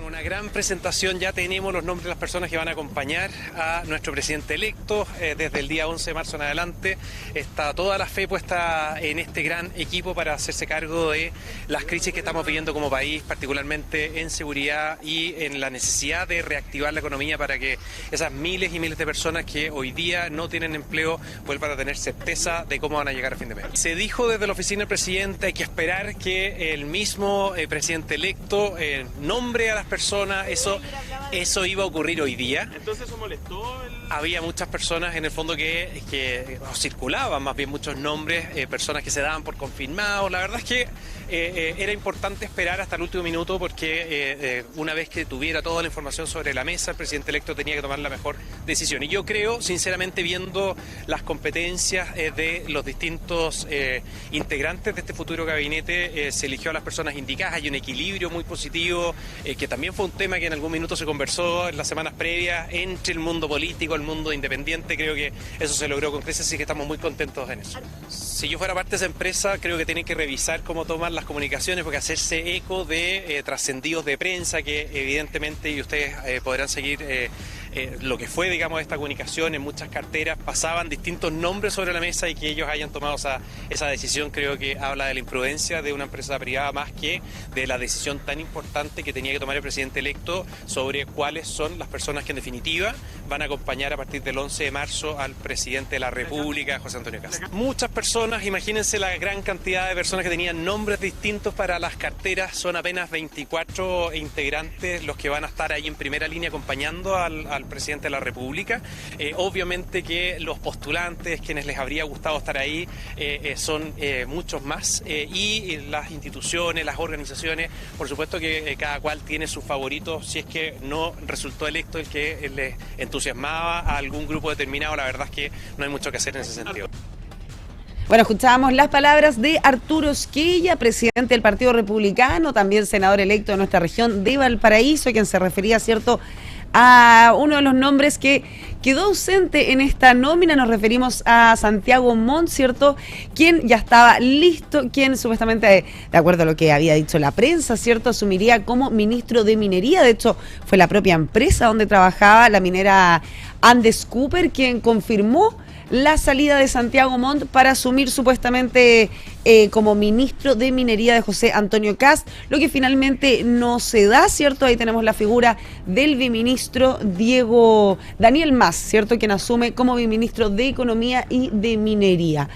Una gran presentación, ya tenemos los nombres de las personas que van a acompañar a nuestro presidente electo. Desde el día 11 de marzo en adelante está toda la fe puesta en este gran equipo para hacerse cargo de las crisis que estamos viviendo como país, particularmente en seguridad y en la necesidad de reactivar la economía para que esas miles y miles de personas que hoy día no tienen empleo vuelvan a tener certeza de cómo van a llegar a fin de mes. Se dijo desde la oficina del presidente, hay que esperar que el mismo presidente electo nombre a las personas. Eso iba a ocurrir hoy día. ¿Entonces eso molestó? Había muchas personas en el fondo que circulaban más bien muchos nombres, personas que se daban por confirmados. La verdad es que era importante esperar hasta el último minuto porque una vez que tuviera toda la información sobre la mesa, el presidente electo tenía que tomar la mejor decisión. Y yo creo, sinceramente, viendo las competencias de los distintos integrantes de este futuro gabinete, se eligió a las personas indicadas. Hay un equilibrio muy positivo, que también fue un tema que en algún minuto se conversó en las semanas previas entre el mundo político, el mundo independiente. Creo que eso se logró con creces, así que estamos muy contentos en eso. Si yo fuera parte de esa empresa, creo que tienen que revisar cómo toman las comunicaciones, porque hacerse eco de trascendidos de prensa que evidentemente, y ustedes podrán seguir lo que fue, digamos, esta comunicación, en muchas carteras pasaban distintos nombres sobre la mesa, y que ellos hayan tomado esa decisión creo que habla de la imprudencia de una empresa privada más que de la decisión tan importante que tenía que tomar el presidente electo sobre cuáles son las personas que en definitiva van a acompañar a partir del 11 de marzo al presidente de la República, José Antonio Kast. Muchas personas, imagínense la gran cantidad de personas que tenían nombres distintos para las carteras. Son apenas 24 integrantes los que van a estar ahí en primera línea acompañando al presidente de la República. Obviamente que los postulantes, quienes les habría gustado estar ahí, son muchos más, y las instituciones, las organizaciones, por supuesto que cada cual tiene sus favoritos. Si es que no resultó electo el que les entusiasmaba a algún grupo determinado, la verdad es que no hay mucho que hacer en ese sentido. Bueno, escuchábamos las palabras de Arturo Esquella, presidente del Partido Republicano, también senador electo de nuestra región de Valparaíso, quien se refería, ¿cierto?, a uno de los nombres que quedó ausente en esta nómina. Nos referimos a Santiago Montt, ¿cierto?, quien ya estaba listo, quien supuestamente, de acuerdo a lo que había dicho la prensa, ¿cierto?, asumiría como ministro de Minería. De hecho, fue la propia empresa donde trabajaba, la minera Andes Cooper, quien confirmó la salida de Santiago Montt para asumir supuestamente como ministro de Minería de José Antonio Kast, lo que finalmente no se da, ¿cierto? Ahí tenemos la figura del biministro Daniel Mas, ¿cierto?, quien asume como biministro de Economía y de Minería.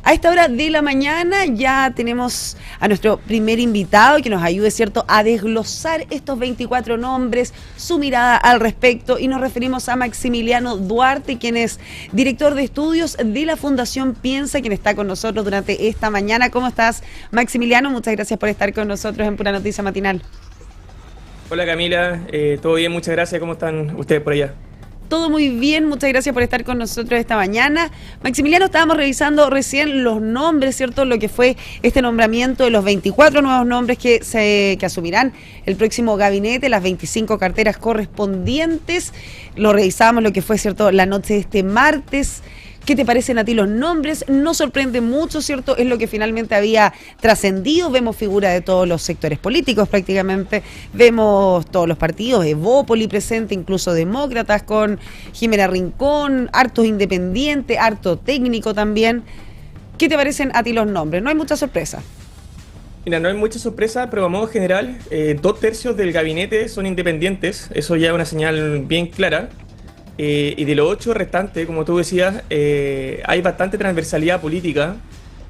A esta hora de la mañana ya tenemos a nuestro primer invitado que nos ayude, ¿cierto?, a desglosar estos 24 nombres, su mirada al respecto, y nos referimos a Maximiliano Duarte, quien es director de estudios de la Fundación Piensa, quien está con nosotros durante esta mañana. ¿Cómo estás, Maximiliano? Muchas gracias por estar con nosotros en Pura Noticia Matinal. Hola Camila, todo bien, muchas gracias. ¿Cómo están ustedes por allá? Todo muy bien, muchas gracias por estar con nosotros esta mañana. Maximiliano, estábamos revisando recién los nombres, ¿cierto? Lo que fue este nombramiento de los 24 nuevos nombres que asumirán el próximo gabinete, las 25 carteras correspondientes. Lo revisamos, lo que fue, ¿cierto?, la noche de este martes. ¿Qué te parecen a ti los nombres? No sorprende mucho, ¿cierto? Es lo que finalmente había trascendido. Vemos figuras de todos los sectores políticos prácticamente. Vemos todos los partidos, Evópoli presente, incluso demócratas con Jimena Rincón, hartos independientes, harto técnico también. ¿Qué te parecen a ti los nombres? No hay mucha sorpresa. Mira, no hay mucha sorpresa, pero a modo general, 2/3 del gabinete son independientes. Eso ya es una señal bien clara. Y de los 8 restantes, como tú decías, hay bastante transversalidad política,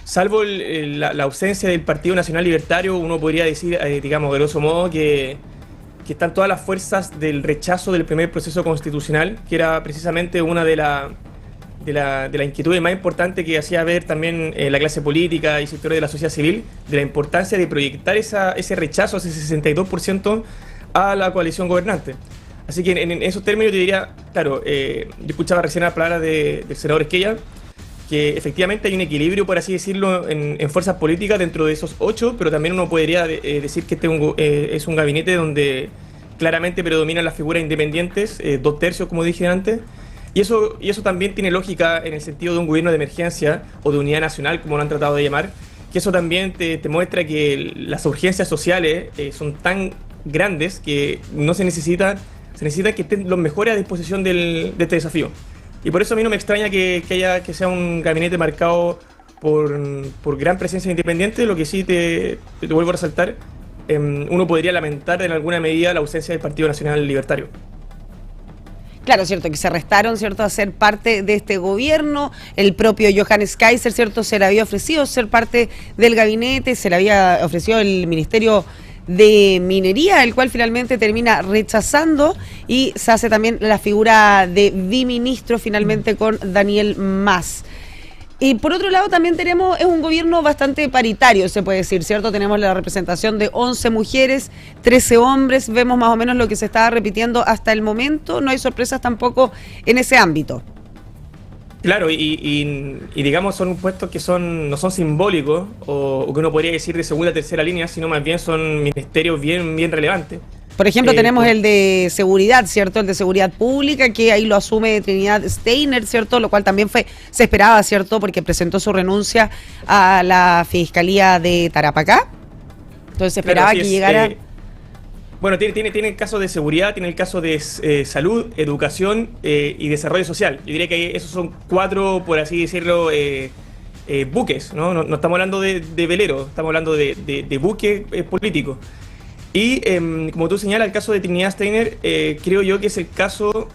salvo la ausencia del Partido Nacional Libertario. Uno podría decir, digamos, grosso modo, que están todas las fuerzas del rechazo del primer proceso constitucional, que era precisamente una de las inquietudes más importantes que hacía ver también la clase política y sectores de la sociedad civil, de la importancia de proyectar ese rechazo, ese 62% a la coalición gobernante. Así que en esos términos te diría, claro, yo escuchaba recién las palabras del senador Esquella, que efectivamente hay un equilibrio, por así decirlo, en fuerzas políticas dentro de esos 8, pero también uno podría decir que es un gabinete donde claramente predominan las figuras independientes, 2/3, como dije antes, y eso también tiene lógica en el sentido de un gobierno de emergencia o de unidad nacional, como lo han tratado de llamar, que eso también te muestra que las urgencias sociales son tan grandes que se necesita que estén los mejores a disposición de este desafío. Y por eso a mí no me extraña que sea un gabinete marcado por gran presencia independiente. Lo que sí te vuelvo a resaltar, uno podría lamentar en alguna medida la ausencia del Partido Nacional Libertario. Claro, cierto, que se restaron, cierto, a ser parte de este gobierno. El propio Johannes Kaiser, cierto, se le había ofrecido ser parte del gabinete, se le había ofrecido el Ministerio de Minería, el cual finalmente termina rechazando, y se hace también la figura de biministro finalmente con Daniel Mas. Y por otro lado también es un gobierno bastante paritario, se puede decir, ¿cierto? Tenemos la representación de 11 mujeres, 13 hombres, vemos más o menos lo que se estaba repitiendo hasta el momento, no hay sorpresas tampoco en ese ámbito. Claro, y digamos son puestos que no son simbólicos o que uno podría decir de segunda o tercera línea, sino más bien son ministerios bien relevantes. Por ejemplo, tenemos el de seguridad, ¿cierto? El de seguridad pública, que ahí lo asume Trinidad Steiner, ¿cierto? Lo cual también se esperaba, ¿cierto? Porque presentó su renuncia a la Fiscalía de Tarapacá. Entonces se esperaba que llegara... Bueno, tiene el caso de seguridad, tiene el caso de salud, educación y desarrollo social. Yo diría que esos son 4, por así decirlo, buques, ¿no? No estamos hablando de veleros, estamos hablando de buques políticos. Y como tú señalas, el caso de Trinidad Steiner, creo yo que es el caso...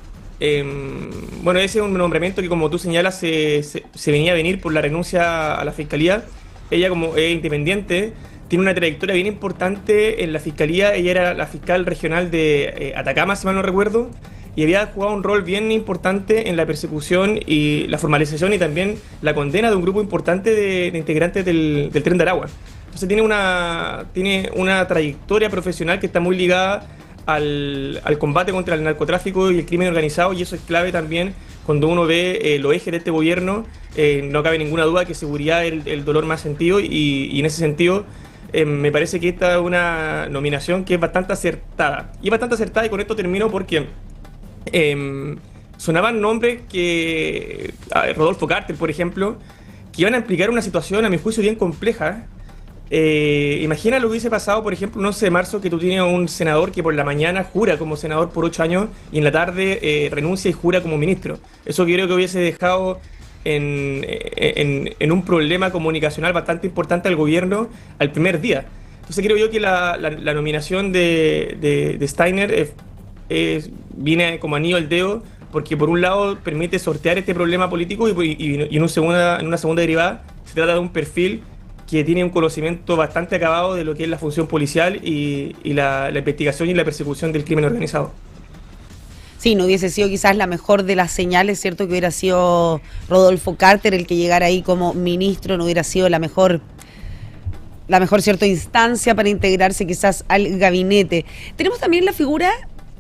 bueno, ese es un nombramiento que, como tú señalas, se venía a venir por la renuncia a la Fiscalía. Ella, como es independiente, tiene una trayectoria bien importante en la Fiscalía. Ella era la fiscal regional de Atacama, si mal no recuerdo, y había jugado un rol bien importante en la persecución y la formalización y también la condena de un grupo importante de integrantes del Tren de Aragua. Entonces tiene una trayectoria profesional que está muy ligada al combate contra el narcotráfico y el crimen organizado, y eso es clave también cuando uno ve los ejes de este gobierno. No cabe ninguna duda que seguridad es el dolor más sentido, y en ese sentido me parece que esta es una nominación que es bastante acertada. Y es bastante acertada, y con esto termino porque sonaban nombres que, Rodolfo Carter, por ejemplo, que iban a implicar una situación, a mi juicio, bien compleja. Imagina lo que hubiese pasado, por ejemplo, un 11 de marzo, que tú tienes un senador que por la mañana jura como senador por 8 años y en la tarde renuncia y jura como ministro. Eso creo que hubiese dejado en un problema comunicacional bastante importante al gobierno al primer día. Entonces creo yo que la nominación de Steiner viene como anillo al dedo, porque por un lado permite sortear este problema político, y en una segunda derivada se trata de un perfil que tiene un conocimiento bastante acabado de lo que es la función policial y la investigación y la persecución del crimen organizado. Sí, no hubiese sido quizás la mejor de las señales, ¿cierto? Que hubiera sido Rodolfo Carter el que llegara ahí como ministro, no hubiera sido la mejor, ¿cierto?, instancia para integrarse quizás al gabinete. Tenemos también la figura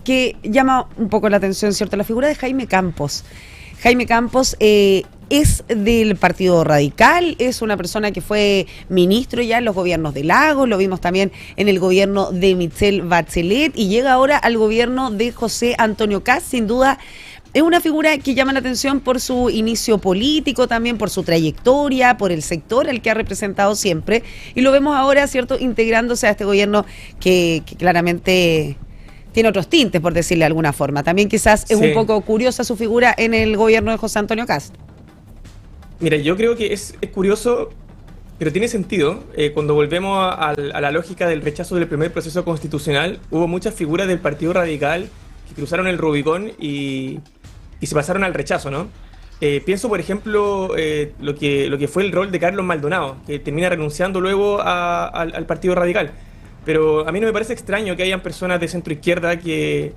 que llama un poco la atención, ¿cierto? La figura de Jaime Campos. Jaime Campos es del Partido Radical, es una persona que fue ministro ya en los gobiernos de Lagos, lo vimos también en el gobierno de Michelle Bachelet, y llega ahora al gobierno de José Antonio Kast. Sin duda es una figura que llama la atención por su inicio político, también por su trayectoria, por el sector al que ha representado siempre, y lo vemos ahora, ¿cierto?, integrándose a este gobierno que claramente tiene otros tintes, por decirle de alguna forma. También quizás es un poco curiosa su figura en el gobierno de José Antonio Kast. Mira, yo creo que es curioso, pero tiene sentido. Cuando volvemos a la lógica del rechazo del primer proceso constitucional, hubo muchas figuras del Partido Radical que cruzaron el Rubicón y se pasaron al rechazo, ¿no? Pienso, por ejemplo, lo que fue el rol de Carlos Maldonado, que termina renunciando luego al Partido Radical. Pero a mí no me parece extraño que hayan personas de centro izquierda que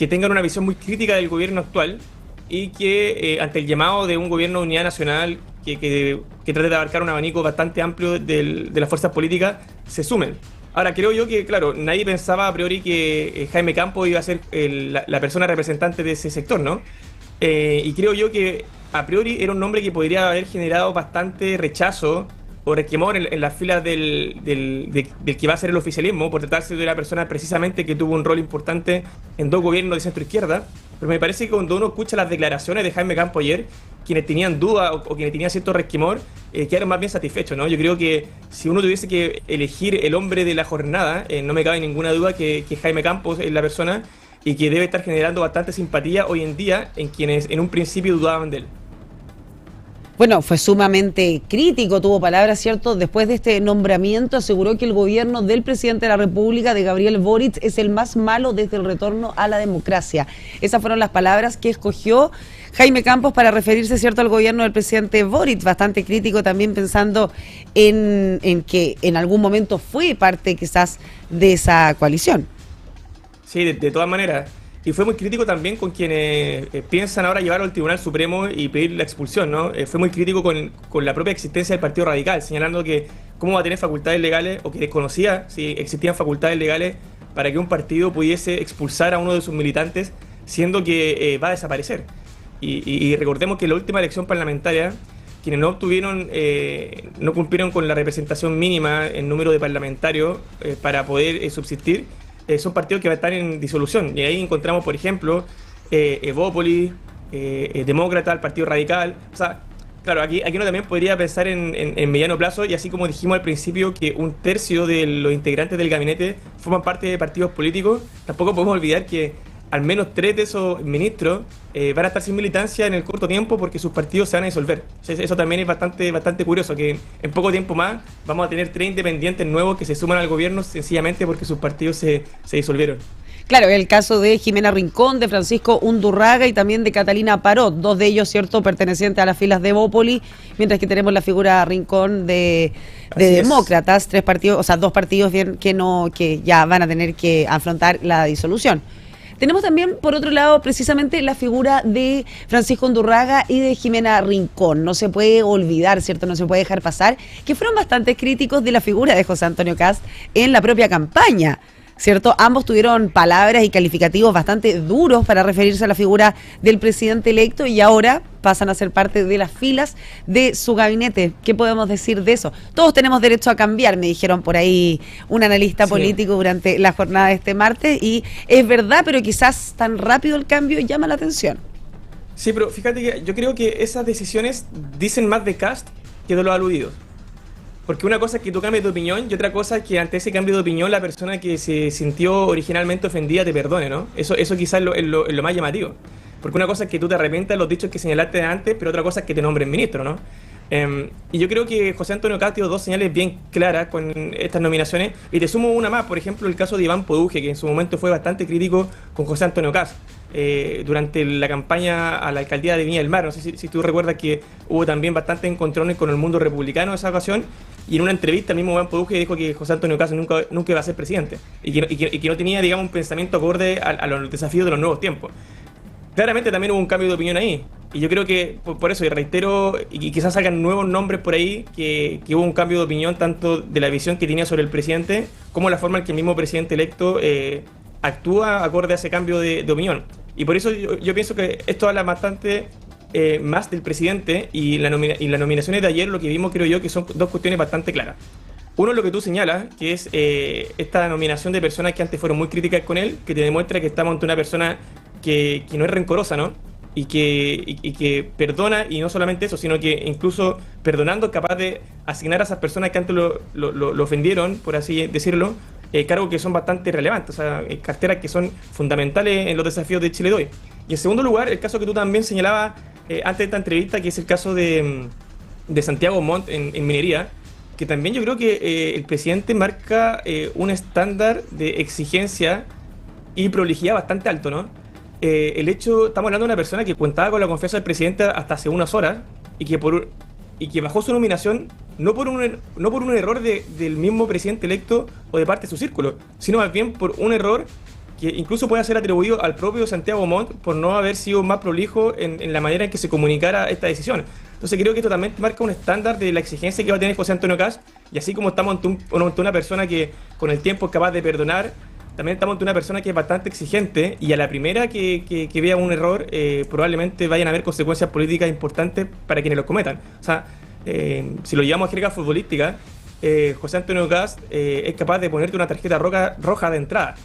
tengan una visión muy crítica del gobierno actual, y que ante el llamado de un gobierno de unidad nacional que trate de abarcar un abanico bastante amplio de las fuerzas políticas, se sumen. Ahora, creo yo que, claro, nadie pensaba a priori que Jaime Campos iba a ser la persona representante de ese sector, ¿no? Y creo yo que a priori era un nombre que podría haber generado bastante rechazo o resquemor en las filas del que va a ser el oficialismo, por tratarse de una persona precisamente que tuvo un rol importante en 2 gobiernos de centro izquierda. Pero me parece que cuando uno escucha las declaraciones de Jaime Campos ayer, quienes tenían duda o quienes tenían cierto resquemor, quedaron más bien satisfechos, ¿no? Yo creo que si uno tuviese que elegir el hombre de la jornada, no me cabe ninguna duda que Jaime Campos es la persona, y que debe estar generando bastante simpatía hoy en día en quienes en un principio dudaban de él. Bueno, fue sumamente crítico, tuvo palabras, ¿cierto? Después de este nombramiento aseguró que el gobierno del presidente de la República, de Gabriel Boric, es el más malo desde el retorno a la democracia. Esas fueron las palabras que escogió Jaime Campos para referirse, ¿cierto?, al gobierno del presidente Boric. Bastante crítico también, pensando en que en algún momento fue parte quizás de esa coalición. Sí, de todas maneras. Y fue muy crítico también con quienes piensan ahora llevarlo al Tribunal Supremo y pedir la expulsión, ¿no? Fue muy crítico con la propia existencia del Partido Radical, señalando que cómo va a tener facultades legales, o que desconocía si existían facultades legales para que un partido pudiese expulsar a uno de sus militantes, siendo que va a desaparecer. Y recordemos que en la última elección parlamentaria, quienes no cumplieron con la representación mínima en número de parlamentarios para poder subsistir, son partidos que están en disolución. Y ahí encontramos, por ejemplo, Evópolis, Demócrata, el Partido Radical. O sea, claro, aquí uno también podría pensar en mediano plazo, y así como dijimos al principio que 1/3 de los integrantes del gabinete forman parte de partidos políticos, tampoco podemos olvidar que al menos 3 de esos ministros van a estar sin militancia en el corto tiempo, porque sus partidos se van a disolver. Eso también es bastante curioso, que en poco tiempo más vamos a tener 3 independientes nuevos que se suman al gobierno sencillamente porque sus partidos se disolvieron. Claro, el caso de Jimena Rincón, de Francisco Undurraga y también de Catalina Parot, 2 de ellos, ¿cierto?, pertenecientes a las filas de Evópolis, mientras que tenemos la figura Rincón de Demócratas, 3 partidos, o sea, 2 partidos bien que ya van a tener que afrontar la disolución. Tenemos también, por otro lado, precisamente la figura de Francisco Undurraga y de Jimena Rincón. No se puede olvidar, ¿cierto?, no se puede dejar pasar, que fueron bastante críticos de la figura de José Antonio Kast en la propia campaña. ¿cierto? Ambos tuvieron palabras y calificativos bastante duros para referirse a la figura del presidente electo y ahora pasan a ser parte de las filas de su gabinete. ¿Qué podemos decir de eso? Todos tenemos derecho a cambiar, me dijeron por ahí un analista político durante la jornada de este martes, y es verdad, pero quizás tan rápido el cambio llama la atención. Sí, pero fíjate que yo creo que esas decisiones dicen más de Kast que de los aludidos. Porque una cosa es que tú cambies de opinión y otra cosa es que ante ese cambio de opinión la persona que se sintió originalmente ofendida te perdone, ¿no? Eso quizás es lo más llamativo. Porque una cosa es que tú te arrepientas de los dichos que señalaste antes, pero otra cosa es que te nombren ministro, ¿no? Y yo creo que José Antonio Kast dio dos señales bien claras con estas nominaciones. Y te sumo una más, por ejemplo, el caso de Iván Poduje, que en su momento fue bastante crítico con José Antonio Kast. Durante la campaña a la alcaldía de Viña del Mar. No sé si tú recuerdas que hubo también bastantes encontrones con el mundo republicano en esa ocasión, y en una entrevista el mismo Iván Poduje dijo que José Antonio Kast nunca iba a ser presidente y que no tenía, digamos, un pensamiento acorde a los desafíos de los nuevos tiempos. Claramente también hubo un cambio de opinión ahí, y yo creo que por eso, y reitero, y quizás salgan nuevos nombres por ahí, que hubo un cambio de opinión tanto de la visión que tenía sobre el presidente como la forma en que el mismo presidente electo actúa acorde a ese cambio de opinión. Y por eso yo pienso que esto habla bastante más del presidente, y las nominaciones de ayer lo que vimos, creo yo, que son dos cuestiones bastante claras. Uno es lo que tú señalas, que es esta nominación de personas que antes fueron muy críticas con él, que te demuestra que estamos ante una persona que no es rencorosa, ¿no? Y que perdona, y no solamente eso, sino que incluso perdonando es capaz de asignar a esas personas que antes lo ofendieron, por así decirlo, cargos que son bastante relevantes, o sea, carteras que son fundamentales en los desafíos de Chile de hoy. Y en segundo lugar, el caso que tú también señalabas antes de esta entrevista, que es el caso de Santiago Montt en minería, que también yo creo que el presidente marca un estándar de exigencia y prolijidad bastante alto, ¿no? Estamos hablando de una persona que contaba con la confianza del presidente hasta hace unas horas y que bajó su nominación no por un error del mismo presidente electo o de parte de su círculo, sino más bien por un error que incluso puede ser atribuido al propio Santiago Montt por no haber sido más prolijo en la manera en que se comunicara esta decisión. Entonces creo que esto también marca un estándar de la exigencia que va a tener José Antonio Kast, y así como estamos ante una persona que con el tiempo es capaz de perdonar, también estamos ante una persona que es bastante exigente, y a la primera que vea un error probablemente vayan a haber consecuencias políticas importantes para quienes lo cometan. O sea, si lo llevamos a jerga futbolística, José Antonio Kast es capaz de ponerte una tarjeta roja de entrada,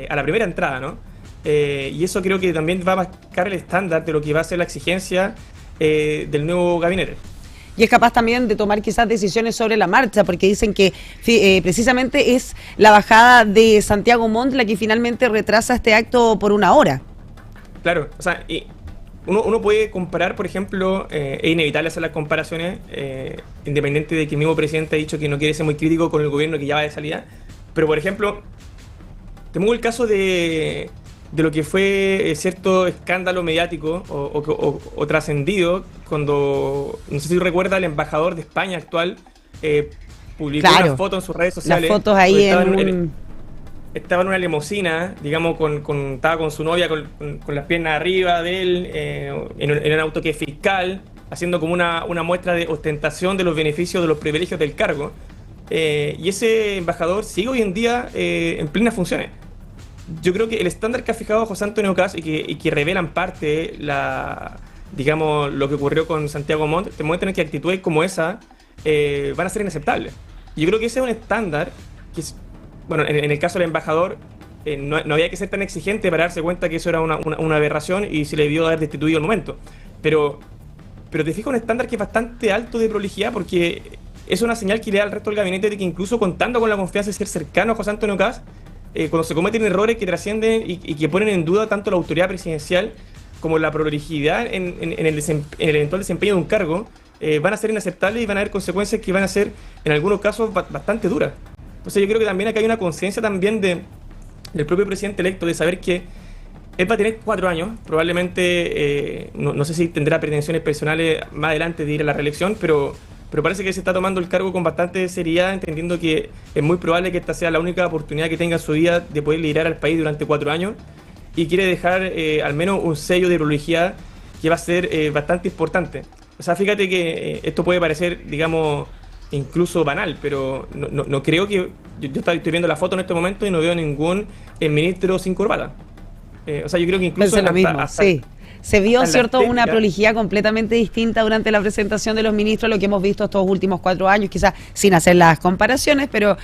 a la primera entrada, ¿no? Y eso creo que también va a marcar el estándar de lo que va a ser la exigencia del nuevo gabinete. Y es capaz también de tomar quizás decisiones sobre la marcha, porque dicen que precisamente es la bajada de Santiago Montt la que finalmente retrasa este acto por una hora. Claro, o sea, uno puede comparar, por ejemplo, es inevitable hacer las comparaciones, independiente de que el mismo presidente ha dicho que no quiere ser muy crítico con el gobierno que ya va de salida, pero por ejemplo, tenemos el caso de lo que fue cierto escándalo mediático o trascendido cuando, no sé si recuerda, el embajador de España actual publicó una foto en sus redes sociales. Las fotos ahí estaba en una limusina, digamos, estaba con su novia con las piernas arriba de él, en un auto que es fiscal, haciendo como una muestra de ostentación de los beneficios, de los privilegios del cargo. Y ese embajador sigue hoy en día en plenas funciones. Yo creo que el estándar que ha fijado José Antonio Kast y que revela en parte digamos, lo que ocurrió con Santiago Montt, te muestran que actitudes como esa van a ser inaceptables. Yo creo que ese es un estándar que, bueno, en el caso del embajador, no había que ser tan exigente para darse cuenta que eso era una aberración y se le debió haber destituido al momento. Pero te fijas un estándar que es bastante alto de prolijidad, porque es una señal que le da al resto del gabinete de que incluso contando con la confianza de ser cercano a José Antonio Kast, cuando se cometen errores que trascienden y que ponen en duda tanto la autoridad presidencial como la prolijidad en el eventual desempeño de un cargo, van a ser inaceptables y van a haber consecuencias que van a ser en algunos casos bastante duras. Entonces yo creo que también acá hay una conciencia también del propio presidente electo de saber que él va a tener 4 años, probablemente, no sé si tendrá pretensiones personales más adelante de ir a la reelección, pero parece que se está tomando el cargo con bastante seriedad, entendiendo que es muy probable que esta sea la única oportunidad que tenga en su vida de poder liderar al país durante 4 años, y quiere dejar al menos un sello de prolijidad que va a ser bastante importante. O sea, fíjate que esto puede parecer, digamos, incluso banal, pero no creo que... Yo estoy viendo la foto en este momento y no veo ningún ministro sin corbata. O sea, yo creo que incluso... Pensé lo mismo, sí. Se vio, ¿cierto?, una prolijidad completamente distinta durante la presentación de los ministros a lo que hemos visto estos últimos 4 años, quizás sin hacer las comparaciones, pero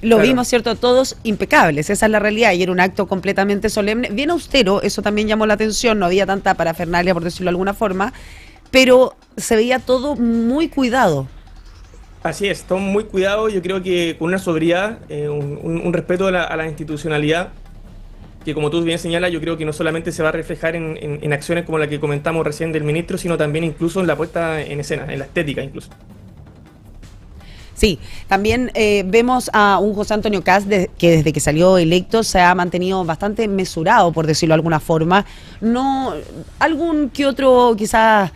lo vimos, ¿cierto?, todos impecables. Esa es la realidad y era un acto completamente solemne, bien austero, eso también llamó la atención, no había tanta parafernalia, por decirlo de alguna forma, pero se veía todo muy cuidado. Así es, todo muy cuidado, yo creo que con una sobriedad, un respeto a la institucionalidad, que como tú bien señalas, yo creo que no solamente se va a reflejar en acciones como la que comentamos recién del ministro, sino también incluso en la puesta en escena, en la estética incluso. Sí, también vemos a un José Antonio Kast que desde que salió electo se ha mantenido bastante mesurado, por decirlo de alguna forma. No, algún que otro quizás...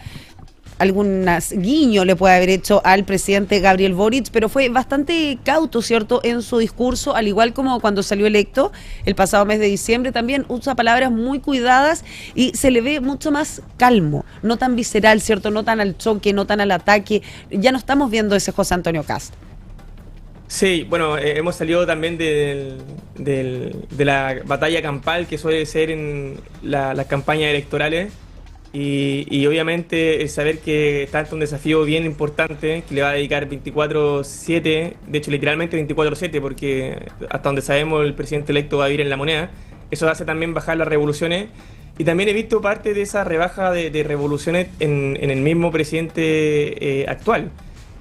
algún guiño le puede haber hecho al presidente Gabriel Boric, pero fue bastante cauto, ¿cierto?, en su discurso, al igual como cuando salió electo el pasado mes de diciembre, también usa palabras muy cuidadas y se le ve mucho más calmo, no tan visceral, ¿cierto?, no tan al choque, no tan al ataque. Ya no estamos viendo ese José Antonio Kast. Sí, bueno, hemos salido también de la batalla campal que suele ser en las campañas electorales. Y obviamente el saber que está ante un desafío bien importante, que le va a dedicar 24/7, de hecho literalmente 24/7, porque hasta donde sabemos el presidente electo va a vivir en La Moneda, eso hace también bajar las revoluciones. Y también he visto parte de esa rebaja de revoluciones en el mismo presidente actual,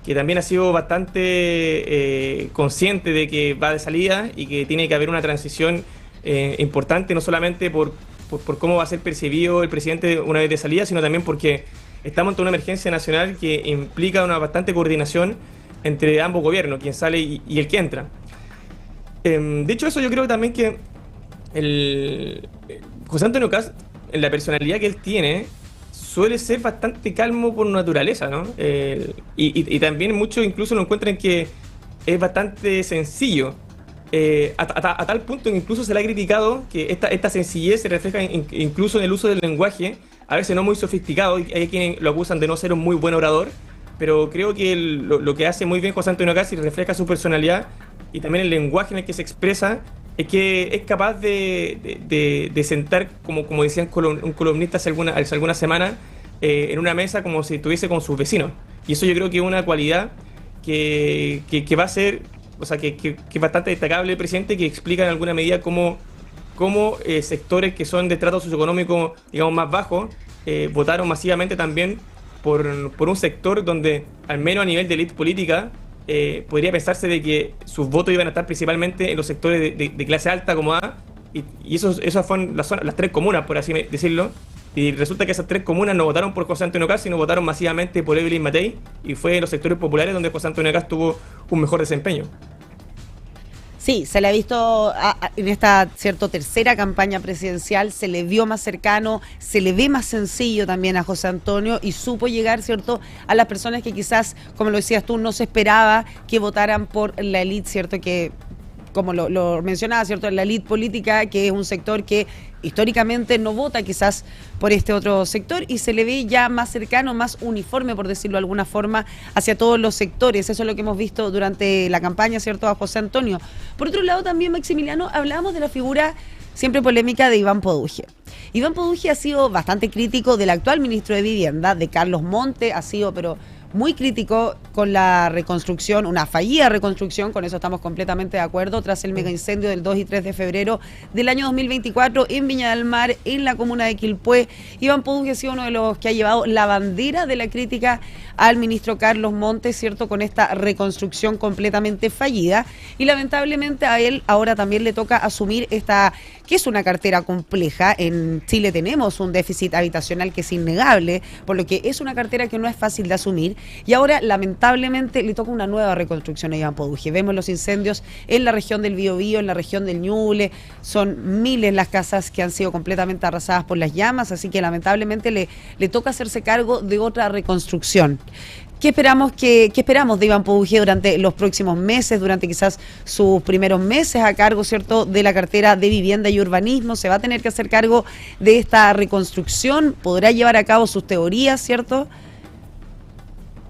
que también ha sido bastante consciente de que va de salida y que tiene que haber una transición importante, no solamente por cómo va a ser percibido el presidente una vez de salida, sino también porque estamos ante una emergencia nacional que implica una bastante coordinación entre ambos gobiernos, quien sale y el que entra. Dicho eso, yo creo también que José Antonio Kast, en la personalidad que él tiene, suele ser bastante calmo por naturaleza, ¿no? Y también muchos incluso lo encuentran que es bastante sencillo. A tal punto que incluso se le ha criticado que esta sencillez se refleja incluso en el uso del lenguaje, a veces no muy sofisticado. Hay quienes lo acusan de no ser un muy buen orador, pero creo que lo que hace muy bien José Antonio Kast y refleja su personalidad y también el lenguaje en el que se expresa es que es capaz de sentar, como decían un columnista hace algunas semanas, en una mesa como si estuviese con sus vecinos. Y eso yo creo que es una cualidad que va a ser... O sea, que es bastante destacable el presidente, que explica en alguna medida cómo sectores que son de estrato socioeconómico, digamos, más bajo, votaron masivamente también por un sector donde, al menos a nivel de élite política, podría pensarse de que sus votos iban a estar principalmente en los sectores de clase alta como A, y esas fueron las 3 comunas, por así decirlo. Y resulta que esas 3 comunas no votaron por José Antonio Kast, sino votaron masivamente por Evelyn Matei, y fue en los sectores populares donde José Antonio Kast tuvo un mejor desempeño. Sí, se le ha visto en esta tercera campaña presidencial, se le vio más cercano, se le ve más sencillo también a José Antonio y supo llegar, ¿cierto?, a las personas que quizás, como lo decías tú, no se esperaba que votaran por la élite, ¿cierto?, que como lo mencionaba, ¿cierto?, la élite política, que es un sector que históricamente no vota quizás por este otro sector y se le ve ya más cercano, más uniforme, por decirlo de alguna forma, hacia todos los sectores. Eso es lo que hemos visto durante la campaña, ¿cierto?, a José Antonio. Por otro lado, también, Maximiliano, hablábamos de la figura siempre polémica de Iván Poduje. Iván Poduje ha sido bastante crítico del actual ministro de Vivienda, de Carlos Monte, ha sido, pero muy crítico con la reconstrucción, una fallida reconstrucción, con eso estamos completamente de acuerdo, tras el mega incendio del 2 y 3 de febrero del año 2024 en Viña del Mar, en la comuna de Quilpué. Iván Poduje ha sido uno de los que ha llevado la bandera de la crítica al ministro Carlos Montes, ¿cierto?, con esta reconstrucción completamente fallida, y lamentablemente a él ahora también le toca asumir esta, que es una cartera compleja. En Chile tenemos un déficit habitacional que es innegable, por lo que es una cartera que no es fácil de asumir, y ahora lamentablemente le toca una nueva reconstrucción a Iván Poduje. Vemos los incendios en la región del Biobío, en la región del Ñuble, son miles las casas que han sido completamente arrasadas por las llamas, así que lamentablemente le toca hacerse cargo de otra reconstrucción. ¿Qué esperamos de Iván Poduje durante los próximos meses, durante quizás sus primeros meses a cargo, ¿cierto?, de la cartera de Vivienda y Urbanismo? ¿Se va a tener que hacer cargo de esta reconstrucción? ¿Podrá llevar a cabo sus teorías, cierto?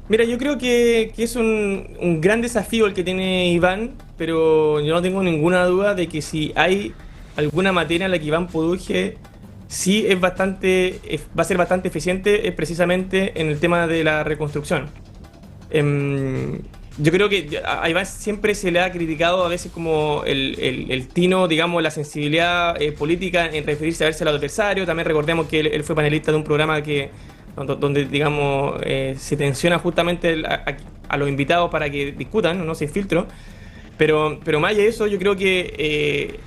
Mira, yo creo que es un gran desafío el que tiene Iván, pero yo no tengo ninguna duda de que si hay alguna materia en la que Iván Poduje sí va a ser bastante eficiente, es precisamente en el tema de la reconstrucción. Yo creo que a Iván siempre se le ha criticado a veces como el tino, digamos, la sensibilidad política en referirse a verse al adversario. También recordemos que él fue panelista de un programa donde digamos, se tensiona justamente a los invitados para que discutan, no sin filtro. Pero más allá de eso, yo creo que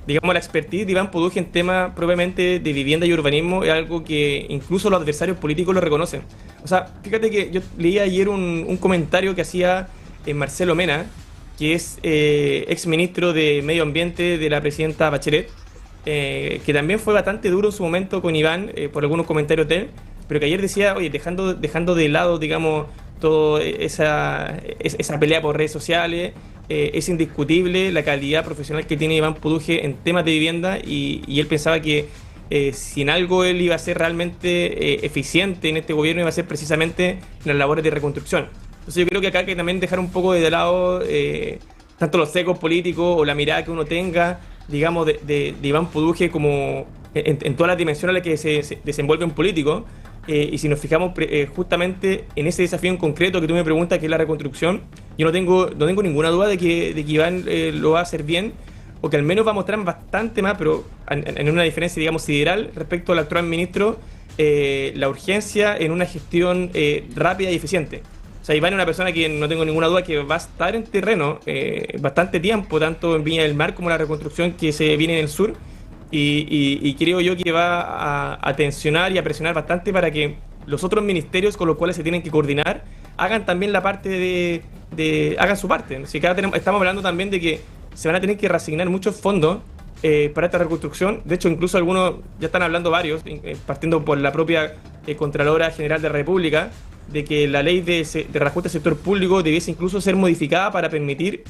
digamos, la expertise de Iván Poduje en temas propiamente de vivienda y urbanismo es algo que incluso los adversarios políticos lo reconocen. O sea, fíjate que yo leí ayer un comentario que hacía Marcelo Mena, que es exministro de Medio Ambiente de la presidenta Bachelet, que también fue bastante duro en su momento con Iván por algunos comentarios de él, pero que ayer decía, oye, dejando de lado, digamos, toda esa pelea por redes sociales, es indiscutible la calidad profesional que tiene Iván Poduje en temas de vivienda y él pensaba que si en algo él iba a ser realmente eficiente en este gobierno iba a ser precisamente en las labores de reconstrucción. Entonces yo creo que acá hay que también dejar un poco de lado tanto los ecos políticos o la mirada que uno tenga, digamos, de Iván Poduje como en todas las dimensiones en las que se desenvuelve un político. Y si nos fijamos justamente en ese desafío en concreto que tú me preguntas, que es la reconstrucción, yo no tengo ninguna duda de que Iván lo va a hacer bien, o que al menos va a mostrar bastante más, pero en una diferencia, digamos, sideral respecto al actual ministro, la urgencia en una gestión rápida y eficiente. O sea, Iván es una persona que no tengo ninguna duda que va a estar en terreno bastante tiempo, tanto en Viña del Mar como en la reconstrucción que se viene en el sur. Y creo yo que va a tensionar y a presionar bastante para que los otros ministerios con los cuales se tienen que coordinar hagan también la parte hagan su parte. Así que ahora estamos hablando también de que se van a tener que reasignar muchos fondos para esta reconstrucción. De hecho, incluso algunos, ya están hablando varios, partiendo por la propia Contralora General de la República, de que la ley de reajuste del sector público debiese incluso ser modificada para permitir,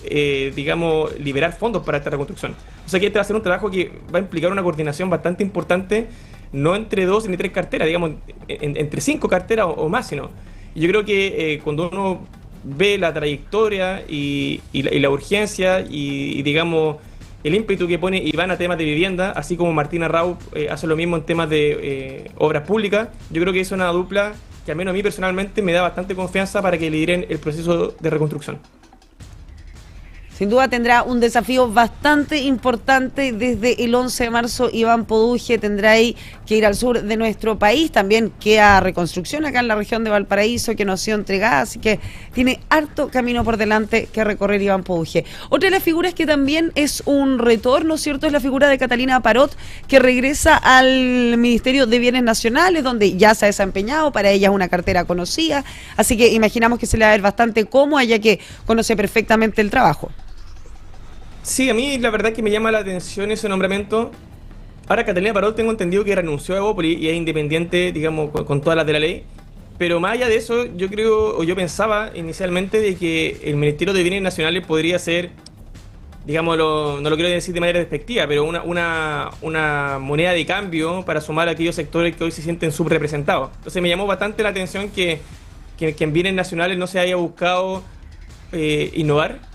digamos, liberar fondos para esta reconstrucción. O sea que este va a ser un trabajo que va a implicar una coordinación bastante importante, no entre 2 ni 3 carteras, digamos, entre 5 carteras o más, sino. Y yo creo que cuando uno ve la trayectoria y la urgencia y, digamos, el ímpetu que pone Iván a temas de vivienda, así como Martina Raup hace lo mismo en temas de obras públicas, yo creo que es una dupla que al menos a mí personalmente me da bastante confianza para que lideren el proceso de reconstrucción. Sin duda tendrá un desafío bastante importante desde el 11 de marzo. Iván Poduje tendrá ahí que ir al sur de nuestro país. También queda reconstrucción acá en la región de Valparaíso que nos ha sido entregada, así que tiene harto camino por delante que recorrer Iván Poduje. Otra de las figuras que también es un retorno, ¿cierto?, es la figura de Catalina Parot, que regresa al Ministerio de Bienes Nacionales, donde ya se ha desempeñado. Para ella es una cartera conocida, así que imaginamos que se le va a ver bastante cómoda, ya que conoce perfectamente el trabajo. Sí, a mí la verdad que me llama la atención ese nombramiento. Ahora, Catalina Parot tengo entendido que renunció a Evópolis y es independiente, digamos, con todas las de la ley. Pero más allá de eso, yo creo, o yo pensaba inicialmente de que el Ministerio de Bienes Nacionales podría ser, digamos, no lo quiero decir de manera despectiva, pero una moneda de cambio para sumar a aquellos sectores que hoy se sienten subrepresentados. Entonces me llamó bastante la atención que en Bienes Nacionales no se haya buscado innovar.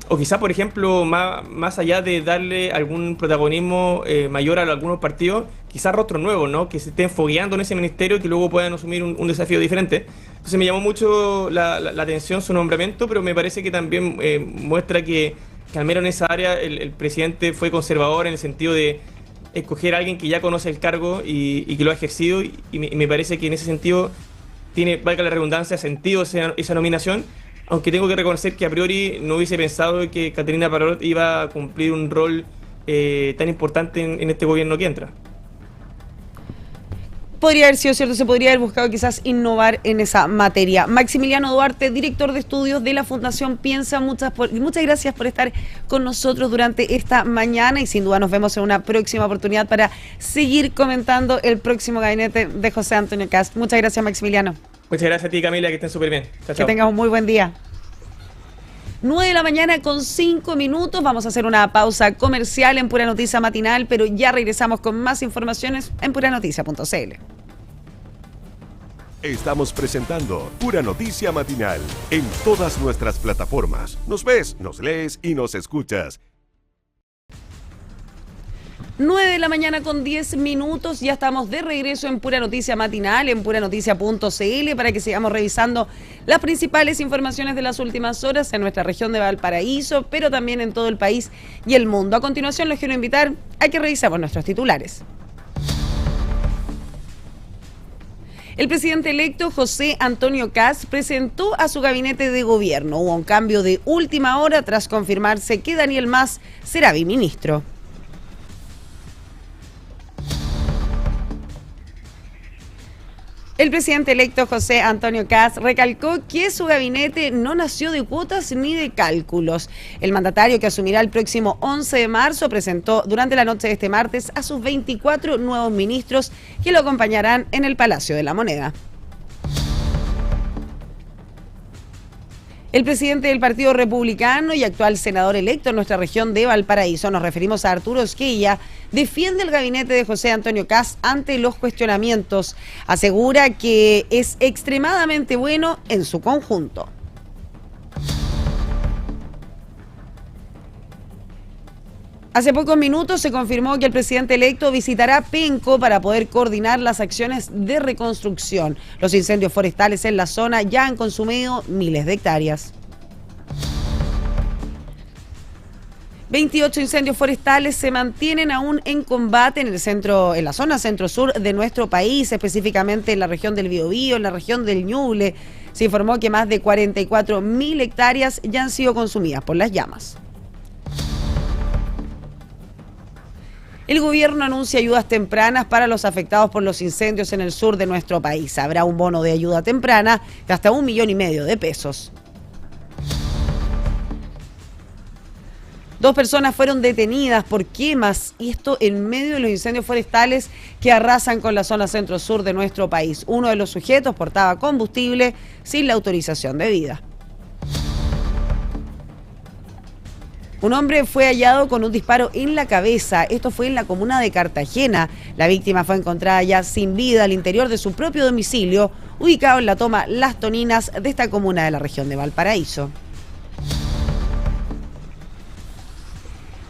O quizá, por ejemplo, más allá de darle algún protagonismo mayor a algunos partidos, quizá rostros nuevos, ¿no?, que se estén fogueando en ese ministerio y que luego puedan asumir un desafío diferente. Entonces me llamó mucho la atención su nombramiento, pero me parece que también muestra que al menos en esa área el presidente fue conservador en el sentido de escoger a alguien que ya conoce el cargo y que lo ha ejercido, y me parece que en ese sentido tiene, valga la redundancia, sentido esa nominación. Aunque tengo que reconocer que a priori no hubiese pensado que Catalina Parot iba a cumplir un rol tan importante en este gobierno que entra. Podría haber sido cierto, se podría haber buscado quizás innovar en esa materia. Maximiliano Duarte, director de estudios de la Fundación Piensa, muchas gracias por estar con nosotros durante esta mañana y sin duda nos vemos en una próxima oportunidad para seguir comentando el próximo gabinete de José Antonio Kast. Muchas gracias, Maximiliano. Muchas gracias a ti, Camila, que estén súper bien. Chao, que tengas un muy buen día. 9 de la mañana con 5 minutos. Vamos a hacer una pausa comercial en Pura Noticia Matinal, pero ya regresamos con más informaciones en puranoticia.cl. Estamos presentando Pura Noticia Matinal en todas nuestras plataformas. Nos ves, nos lees y nos escuchas. 9 de la mañana con 10 minutos, ya estamos de regreso en Pura Noticia Matinal, en puranoticia.cl, para que sigamos revisando las principales informaciones de las últimas horas en nuestra región de Valparaíso, pero también en todo el país y el mundo. A continuación los quiero invitar a que revisemos nuestros titulares. El presidente electo José Antonio Kast presentó a su gabinete de gobierno. Hubo un cambio de última hora tras confirmarse que Daniel Mas será biministro. El presidente electo José Antonio Kast recalcó que su gabinete no nació de cuotas ni de cálculos. El mandatario, que asumirá el próximo 11 de marzo, presentó durante la noche de este martes a sus 24 nuevos ministros que lo acompañarán en el Palacio de la Moneda. El presidente del Partido Republicano y actual senador electo en nuestra región de Valparaíso, nos referimos a Arturo Esquella, defiende el gabinete de José Antonio Kast ante los cuestionamientos. Asegura que es extremadamente bueno en su conjunto. Hace pocos minutos se confirmó que el presidente electo visitará Penco para poder coordinar las acciones de reconstrucción. Los incendios forestales en la zona ya han consumido miles de hectáreas. 28 incendios forestales se mantienen aún en combate en la zona centro-sur de nuestro país, específicamente en la región del Biobío, en la región del Ñuble. Se informó que más de 44.000 hectáreas ya han sido consumidas por las llamas. El gobierno anuncia ayudas tempranas para los afectados por los incendios en el sur de nuestro país. Habrá un bono de ayuda temprana de hasta 1,5 millones de pesos. 2 personas fueron detenidas por quemas, y esto en medio de los incendios forestales que arrasan con la zona centro-sur de nuestro país. Uno de los sujetos portaba combustible sin la autorización debida. Un hombre fue hallado con un disparo en la cabeza. Esto fue en la comuna de Cartagena. La víctima fue encontrada ya sin vida al interior de su propio domicilio, ubicado en la toma Las Toninas de esta comuna de la región de Valparaíso.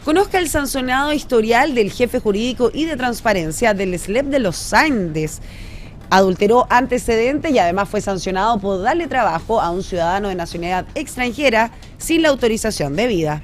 Conozca el sancionado historial del jefe jurídico y de transparencia del SLEP de los Andes. Adulteró antecedentes y además fue sancionado por darle trabajo a un ciudadano de nacionalidad extranjera sin la autorización debida.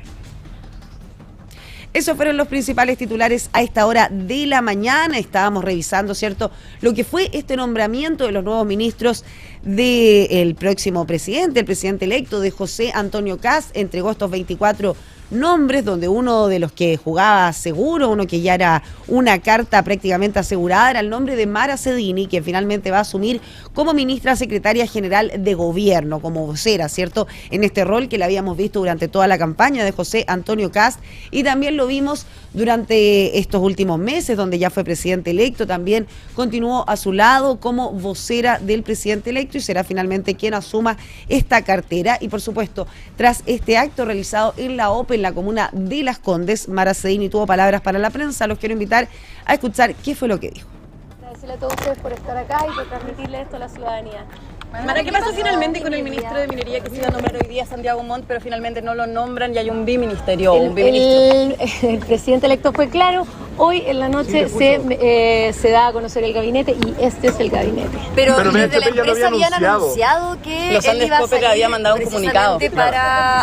Esos fueron los principales titulares a esta hora de la mañana. Estábamos revisando, ¿cierto?, lo que fue este nombramiento de los nuevos ministros del próximo presidente, el presidente electo de José Antonio Kast. Entregó estos 24 nombres, donde uno de los que jugaba seguro, uno que ya era una carta prácticamente asegurada, era el nombre de Mara Cedini, que finalmente va a asumir como ministra secretaria general de gobierno, como vocera, ¿cierto?, en este rol que la habíamos visto durante toda la campaña de José Antonio Kast, y también lo vimos durante estos últimos meses, donde ya fue presidente electo. También continuó a su lado como vocera del presidente electo y será finalmente quien asuma esta cartera. Y por supuesto, tras este acto realizado en la OPE, en la comuna de Las Condes, Mara Cedini tuvo palabras para la prensa. Los quiero invitar a escuchar qué fue lo que dijo. Agradecerle a todos ustedes por estar acá y por transmitirle esto a la ciudadanía. Mara, ¿qué pasó finalmente con el ministro de Minería que se iba a nombrar hoy día, Santiago Montt, pero finalmente no lo nombran y hay un biministerio? El presidente electo fue claro. Hoy en la noche se da a conocer el gabinete y este es el gabinete. Pero desde la empresa habían anunciado que los Andes Copper había mandado un comunicado.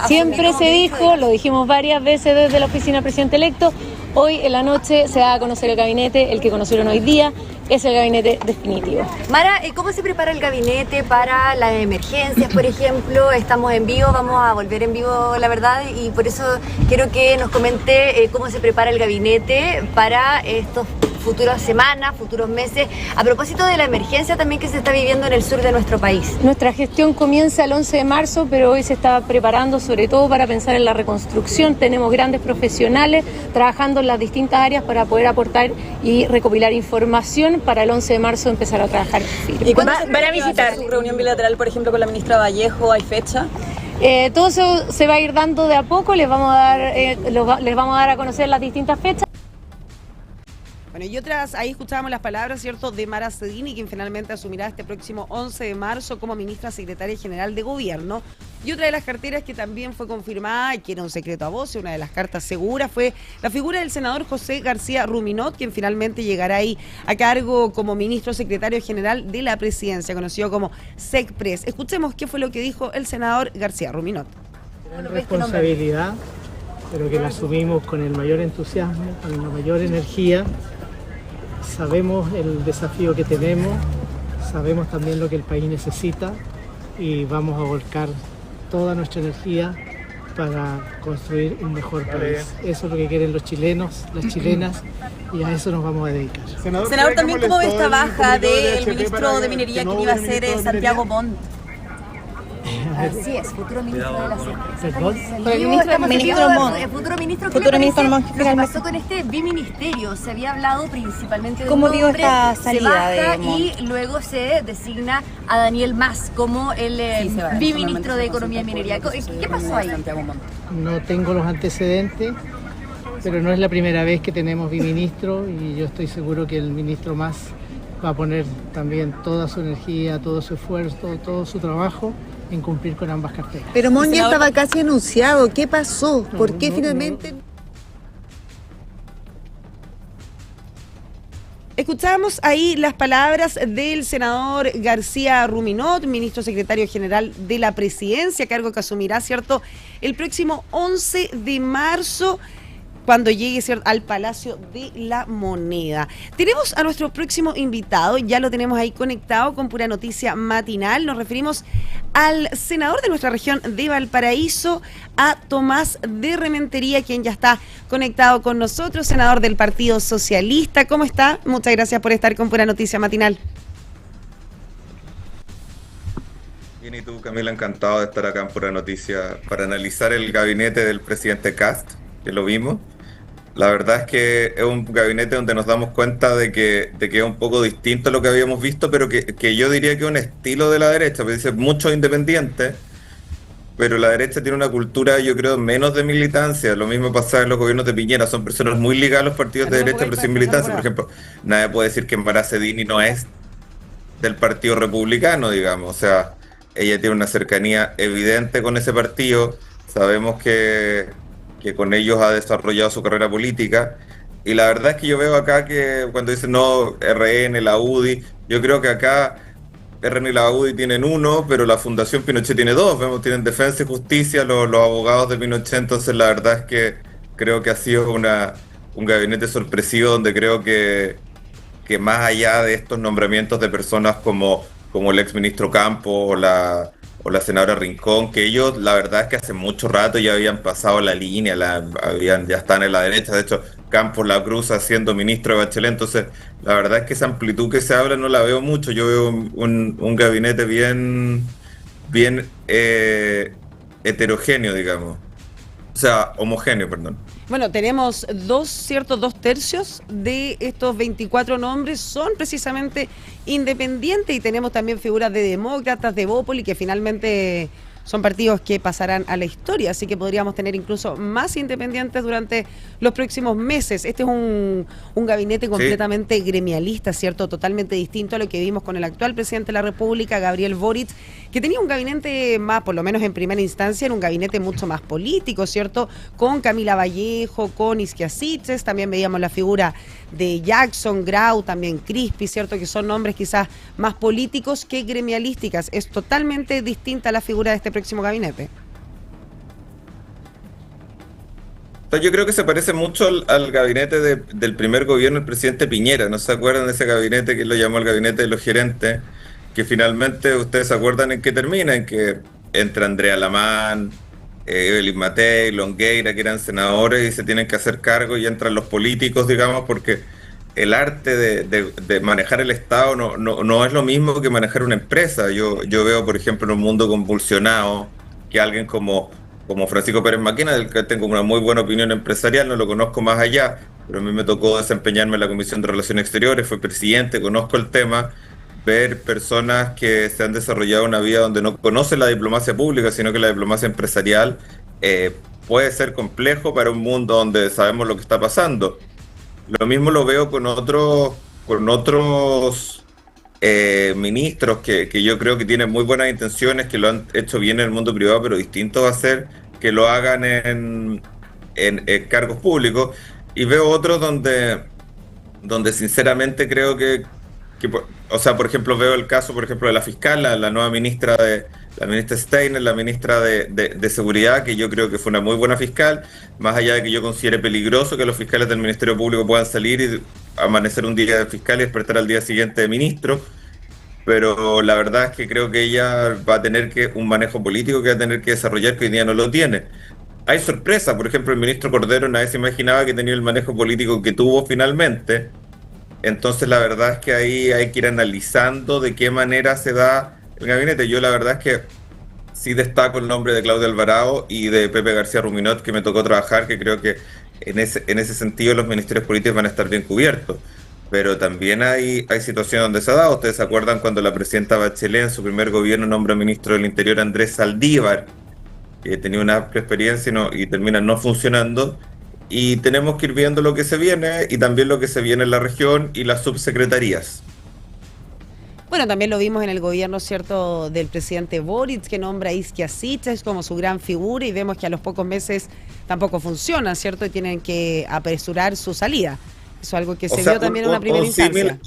Siempre se dijo, lo dijimos varias veces desde la oficina del presidente electo. Hoy en la noche se da a conocer el gabinete, el que conocieron hoy día es el gabinete definitivo. Mara, ¿cómo se prepara el gabinete para las emergencias, por ejemplo? Estamos en vivo, vamos a volver en vivo, la verdad, y por eso quiero que nos comente cómo se prepara el gabinete para estos futuras semanas, futuros meses, a propósito de la emergencia también que se está viviendo en el sur de nuestro país. Nuestra gestión comienza el 11 de marzo, pero hoy se está preparando sobre todo para pensar en la reconstrucción. Tenemos grandes profesionales trabajando en las distintas áreas para poder aportar y recopilar información para el 11 de marzo empezar a trabajar. ¿Y cuándo van a visitar su reunión bilateral, por ejemplo, con la ministra Vallejo? ¿Hay fecha? Todo eso se va a ir dando de a poco, les vamos a dar a conocer las distintas fechas. Bueno, y otras, ahí escuchábamos las palabras, ¿cierto?, de Mara Cedini, quien finalmente asumirá este próximo 11 de marzo como ministra secretaria general de Gobierno. Y otra de las carteras que también fue confirmada, y que era un secreto a voces, una de las cartas seguras, fue la figura del senador José García Ruminot, quien finalmente llegará ahí a cargo como ministro secretario general de la presidencia, conocido como SECPRES. Escuchemos qué fue lo que dijo el senador García Ruminot. Responsabilidad, pero que la asumimos con el mayor entusiasmo, con la mayor energía. Sabemos el desafío que tenemos, sabemos también lo que el país necesita y vamos a volcar toda nuestra energía para construir un mejor país. Eso es lo que quieren los chilenos, las chilenas, y a eso nos vamos a dedicar. Senador, también cómo ve esta baja del ministro de Minería que iba a ser Santiago Montt. Así es, futuro ministro de la ¿Perdón? Futuro ministro Montt. ¿Qué pasó con este biministerio? Se había hablado principalmente de ¿Cómo un vio hombre, esta se salida baja de Montt? y luego se designa a Daniel Mas como el biministro de Economía y Minería. ¿Qué pasó ahí? No tengo los antecedentes, pero no es la primera vez que tenemos biministro y yo estoy seguro que el ministro Mas va a poner también toda su energía, todo su esfuerzo, todo su trabajo en cumplir con ambas carteras. Pero Montt ya estaba casi anunciado. ¿Qué pasó? ¿Por qué finalmente...? Escuchamos ahí las palabras del senador García Ruminot, ministro secretario general de la presidencia, cargo que asumirá, ¿cierto?, el próximo 11 de marzo, cuando llegue, ¿cierto?, al Palacio de la Moneda. Tenemos a nuestro próximo invitado, ya lo tenemos ahí conectado con Pura Noticia Matinal. Nos referimos al senador de nuestra región de Valparaíso, a Tomás de Rementería, quien ya está conectado con nosotros, senador del Partido Socialista. ¿Cómo está? Muchas gracias por estar con Pura Noticia Matinal. Bien, y tú, Camila, encantado de estar acá en Pura Noticia para analizar el gabinete del presidente Kast, que lo vimos. La verdad es que es un gabinete donde nos damos cuenta de que es un poco distinto a lo que habíamos visto, pero que yo diría que es un estilo de la derecha, porque dice muchos independientes, pero la derecha tiene una cultura, yo creo, menos de militancia. Lo mismo pasa en los gobiernos de Piñera, son personas muy ligadas a los partidos de derecha, pero sin militancia. Por ejemplo, nadie puede decir que Mara Cedini no es del Partido Republicano, digamos. O sea, ella tiene una cercanía evidente con ese partido. Sabemos que con ellos ha desarrollado su carrera política, y la verdad es que yo veo acá que cuando dicen no, RN, la UDI, yo creo que acá RN y la UDI tienen uno, pero la Fundación Pinochet tiene dos. Vemos, tienen Defensa y Justicia, los abogados de Pinochet. Entonces la verdad es que creo que ha sido un gabinete sorpresivo, donde creo que más allá de estos nombramientos de personas como el exministro Campos o la senadora Rincón, que ellos la verdad es que hace mucho rato ya habían pasado la línea, ya están en la derecha. De hecho, Campos la cruza siendo ministro de Bachelet. Entonces la verdad es que esa amplitud que se habla no la veo mucho. Yo veo un gabinete bien heterogéneo, digamos, o sea, homogéneo, perdón. Bueno, tenemos dos tercios de estos 24 nombres son precisamente independientes, y tenemos también figuras de demócratas, de Bópoli, que finalmente son partidos que pasarán a la historia, así que podríamos tener incluso más independientes durante los próximos meses. Este es un gabinete completamente gremialista, ¿cierto? Totalmente distinto a lo que vimos con el actual presidente de la República, Gabriel Boric, que tenía un gabinete más, por lo menos en primera instancia, era un gabinete mucho más político, ¿cierto? Con Camila Vallejo, con Isquia Siches, también veíamos la figura de Jackson, Grau, también Crispi, ¿cierto? Que son nombres quizás más políticos que gremialísticas. Es totalmente distinta la figura de este próximo gabinete. Yo creo que se parece mucho al gabinete del primer gobierno del presidente Piñera. ¿No se acuerdan de ese gabinete que lo llamó el gabinete de los gerentes? Que finalmente, ustedes se acuerdan en qué termina, en que entra Andrea Lamán, Evelyn Matei, Longueira, que eran senadores y se tienen que hacer cargo, y entran los políticos, digamos, porque el arte de manejar el Estado no es lo mismo que manejar una empresa. Yo veo, por ejemplo, en un mundo convulsionado, que alguien como Francisco Pérez Maquina, del que tengo una muy buena opinión empresarial, no lo conozco más allá, pero a mí me tocó desempeñarme en la Comisión de Relaciones Exteriores, fui presidente, conozco el tema. Ver personas que se han desarrollado una vida donde no conocen la diplomacia pública, sino que la diplomacia empresarial puede ser complejo para un mundo donde sabemos lo que está pasando. Lo mismo lo veo con otros ministros que yo creo que tienen muy buenas intenciones, que lo han hecho bien en el mundo privado, pero distinto va a ser que lo hagan en cargos públicos. Y veo otros donde sinceramente creo que, o sea, por ejemplo, veo el caso, por ejemplo, de la fiscal, la nueva ministra la ministra Steiner, la ministra de Seguridad, que yo creo que fue una muy buena fiscal, más allá de que yo considere peligroso que los fiscales del Ministerio Público puedan salir y amanecer un día de fiscal y despertar al día siguiente de ministro, pero la verdad es que creo que ella va a tener un manejo político que va a tener que desarrollar, que hoy día no lo tiene. Hay sorpresa, por ejemplo, el ministro Cordero nadie se imaginaba que tenía el manejo político que tuvo finalmente. Entonces la verdad es que ahí hay que ir analizando de qué manera se da el gabinete. Yo la verdad es que sí destaco el nombre de Claudia Alvarado y de Pepe García Ruminot, que me tocó trabajar, que creo que en ese sentido los ministerios políticos van a estar bien cubiertos. Pero también hay situaciones donde se ha dado. Ustedes se acuerdan cuando la presidenta Bachelet en su primer gobierno nombra ministro del Interior Andrés Saldívar, que tenía una amplia experiencia y termina no funcionando. Y tenemos que ir viendo lo que se viene y también lo que se viene en la región y las subsecretarías. Bueno, también lo vimos en el gobierno, ¿cierto?, del presidente Boric, que nombra a Isquia Siches como su gran figura, y vemos que a los pocos meses tampoco funciona, ¿cierto?, y tienen que apresurar su salida. Eso es algo que se vio también en una primera instancia.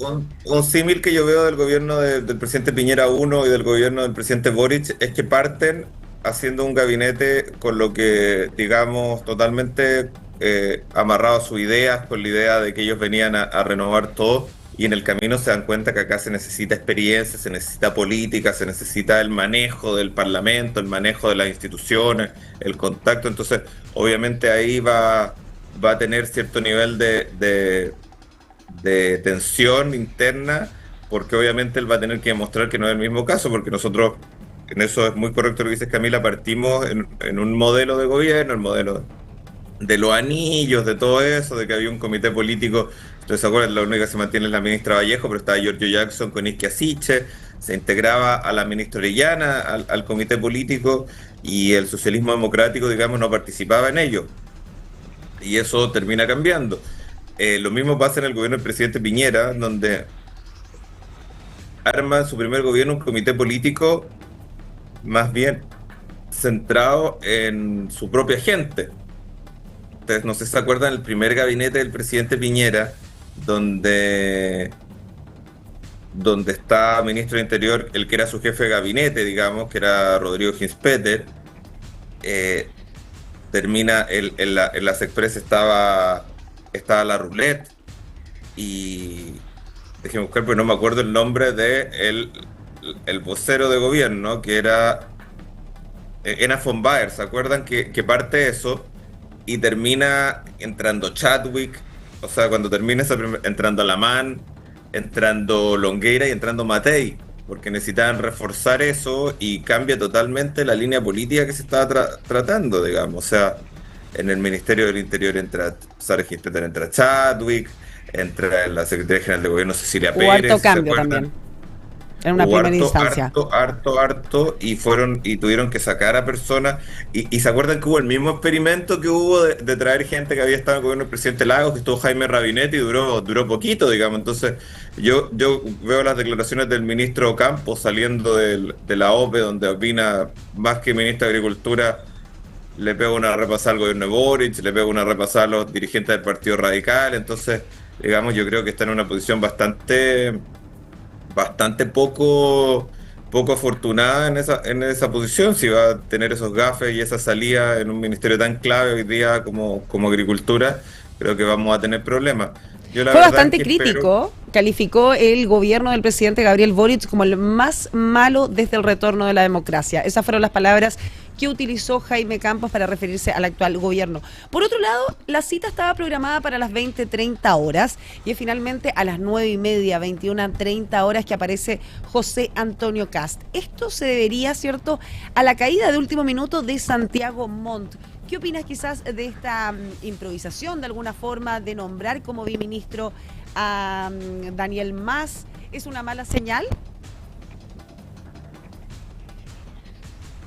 Un símil que yo veo del gobierno del presidente Piñera 1 y del gobierno del presidente Boric es que parten haciendo un gabinete con lo que, digamos, totalmente amarrado a sus ideas, con la idea de que ellos venían a renovar todo, y en el camino se dan cuenta que acá se necesita experiencia, se necesita política, se necesita el manejo del Parlamento, el manejo de las instituciones, el contacto. Entonces, obviamente ahí va a tener cierto nivel de tensión interna, porque obviamente él va a tener que demostrar que no es el mismo caso, porque nosotros, en eso es muy correcto lo que dice Camila, partimos en un modelo de gobierno, el modelo de los anillos, de todo eso, de que había un comité político. Ustedes se acuerdan, la única que se mantiene es la ministra Vallejo, pero estaba Giorgio Jackson con Isquia Siches, se integraba a la ministra Orellana, al comité político, y el socialismo democrático, digamos, no participaba en ello. Y eso termina cambiando. Lo mismo pasa en el gobierno del presidente Piñera, donde arma en su primer gobierno un comité político más bien centrado en su propia gente. Ustedes no sé si se acuerdan el primer gabinete del presidente Piñera, donde está ministro de Interior, el que era su jefe de gabinete, digamos, que era Rodrigo Ginspeter. Termina en las Express estaba la Roulette, y déjenme buscar porque no me acuerdo el nombre de el vocero de gobierno, que era Ena von Baer. ¿Se acuerdan que parte eso y termina entrando Chadwick? O sea, cuando termina entrando Alamán, entrando Longueira y entrando Matei, porque necesitaban reforzar eso, y cambia totalmente la línea política que se estaba tratando, digamos. O sea, en el Ministerio del Interior entra Sara Ginspeter, entra Chadwick, entra la Secretaría General de Gobierno Cecilia Pérez. Harto cambio también, en una primera instancia. Harto, y tuvieron que sacar a personas, y se acuerdan que hubo el mismo experimento que hubo de traer gente que había estado en el gobierno del presidente Lagos, que estuvo Jaime Rabinetti, y duró poquito, digamos. Entonces yo veo las declaraciones del ministro Campos saliendo de la OPE, donde opina más que ministro de Agricultura, le pega una repasada al gobierno de Boric, le pega una repasada a los dirigentes del Partido Radical. Entonces, digamos, yo creo que está en una posición bastante poco afortunada en esa posición, si va a tener esos gafes y esa salida en un ministerio tan clave hoy día como Agricultura. Creo que vamos a tener problemas. Fue bastante crítico, calificó el gobierno del presidente Gabriel Boric como el más malo desde el retorno de la democracia. Esas fueron las palabras que utilizó Jaime Campos para referirse al actual gobierno. Por otro lado, la cita estaba programada para las 20:30 horas y es finalmente a las 9:30, 21:30 horas que aparece José Antonio Kast. Esto se debería, ¿cierto?, a la caída de último minuto de Santiago Montt. ¿Qué opinas quizás de esta improvisación, de alguna forma, de nombrar como viceministro a Daniel Mas? ¿Es una mala señal?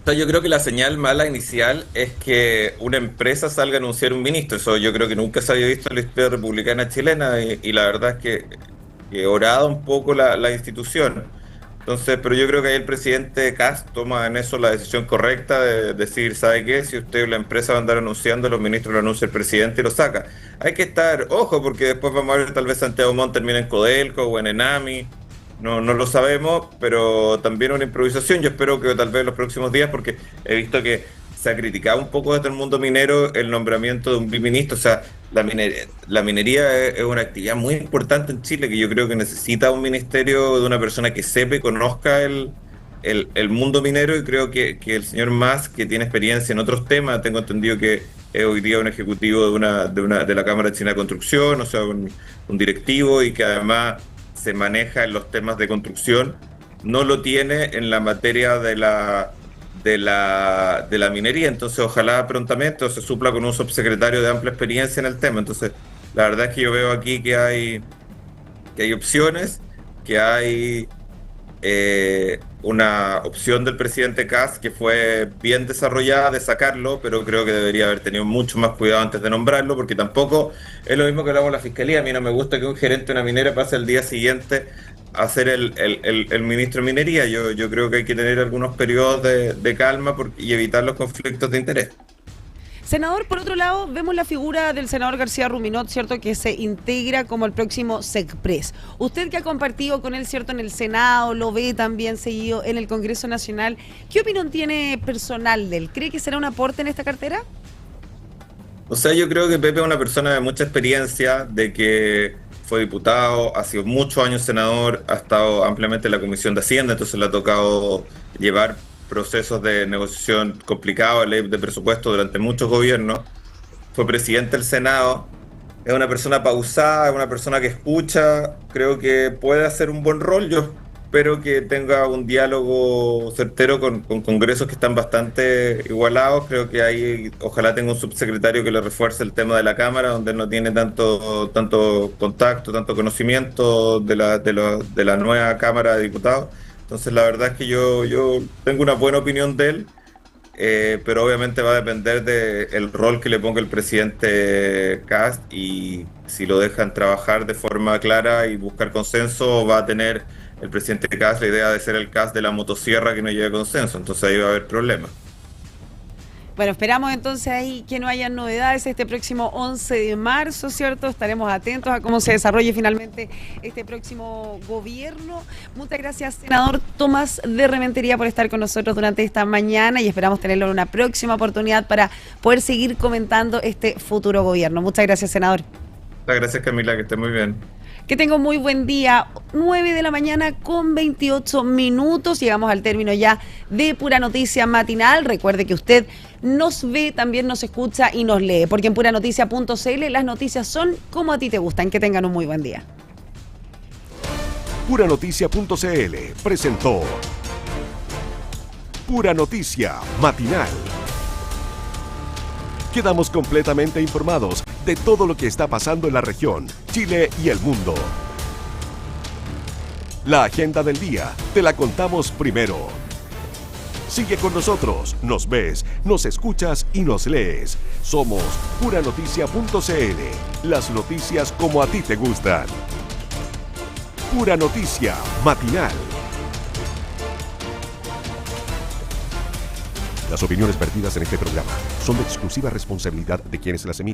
O sea, yo creo que la señal mala inicial es que una empresa salga a anunciar un ministro. Eso yo creo que nunca se había visto en la historia republicana chilena y la verdad es que orada un poco la institución. Entonces, pero yo creo que ahí el presidente Kast toma en eso la decisión correcta de decir, ¿sabe qué? Si usted la empresa va a andar anunciando, los ministros lo anuncia el presidente y lo saca. Hay que estar, ojo, porque después vamos a ver tal vez Santiago Montt termine en Codelco o en Enami. No lo sabemos, pero también una improvisación. Yo espero que tal vez en los próximos días, porque he visto que se ha criticado un poco desde el mundo minero el nombramiento de un biministro. O sea, la minería es una actividad muy importante en Chile, que yo creo que necesita un ministerio de una persona que sepa y conozca el mundo minero, y creo que el señor Musk, que tiene experiencia en otros temas, tengo entendido que es hoy día un ejecutivo de la Cámara China de Construcción, o sea, un directivo, y que además se maneja en los temas de construcción, no lo tiene en la materia de la minería. Entonces ojalá prontamente se supla con un subsecretario de amplia experiencia en el tema. Entonces la verdad es que yo veo aquí que hay opciones, que hay una opción del presidente Kast que fue bien desarrollada de sacarlo, pero creo que debería haber tenido mucho más cuidado antes de nombrarlo, porque tampoco es lo mismo que hablamos de la fiscalía. A mí no me gusta que un gerente de una minera pase el día siguiente a ser el ministro de minería. Yo creo que hay que tener algunos periodos de calma y evitar los conflictos de interés. Senador, por otro lado, vemos la figura del senador García Ruminot, ¿cierto?, que se integra como el próximo SECPRES. Usted, que ha compartido con él, ¿cierto?, en el Senado, lo ve también seguido en el Congreso Nacional, ¿qué opinión tiene personal de él? ¿Cree que será un aporte en esta cartera? O sea, yo creo que Pepe es una persona de mucha experiencia, de que fue diputado, ha sido muchos años senador, ha estado ampliamente en la Comisión de Hacienda, entonces le ha tocado llevar procesos de negociación complicados, ley de presupuesto durante muchos gobiernos. Fue presidente del Senado, es una persona pausada, es una persona que escucha, creo que puede hacer un buen rol. Yo espero que tenga un diálogo certero con congresos que están bastante igualados. Creo que ahí ojalá tenga un subsecretario que le refuerce el tema de la Cámara, donde no tiene tanto contacto, tanto conocimiento de la nueva Cámara de Diputados. Entonces la verdad es que yo tengo una buena opinión de él, pero obviamente va a depender del rol que le ponga el presidente Kast, y si lo dejan trabajar de forma clara y buscar consenso, va a tener el presidente Kast la idea de ser el Kast de la motosierra que no lleve consenso. Entonces ahí va a haber problemas. Bueno, esperamos entonces ahí que no haya novedades este próximo 11 de marzo, ¿cierto? Estaremos atentos a cómo se desarrolle finalmente este próximo gobierno. Muchas gracias, senador Tomás de Rementería, por estar con nosotros durante esta mañana, y esperamos tenerlo en una próxima oportunidad para poder seguir comentando este futuro gobierno. Muchas gracias, senador. Muchas gracias, Camila, que esté muy bien. Que tenga un muy buen día. 9 de la mañana con 28 minutos. Llegamos al término ya de Pura Noticia Matinal. Recuerde que usted nos ve, también nos escucha y nos lee, porque en puranoticia.cl las noticias son como a ti te gustan. Que tengan un muy buen día. Puranoticia.cl presentó Pura Noticia Matinal. Quedamos completamente informados de todo lo que está pasando en la región, Chile y el mundo. La agenda del día te la contamos primero. Sigue con nosotros, nos ves, nos escuchas y nos lees. Somos puranoticia.cl, las noticias como a ti te gustan. Pura Noticia Matinal. Las opiniones vertidas en este programa son de exclusiva responsabilidad de quienes las emiten.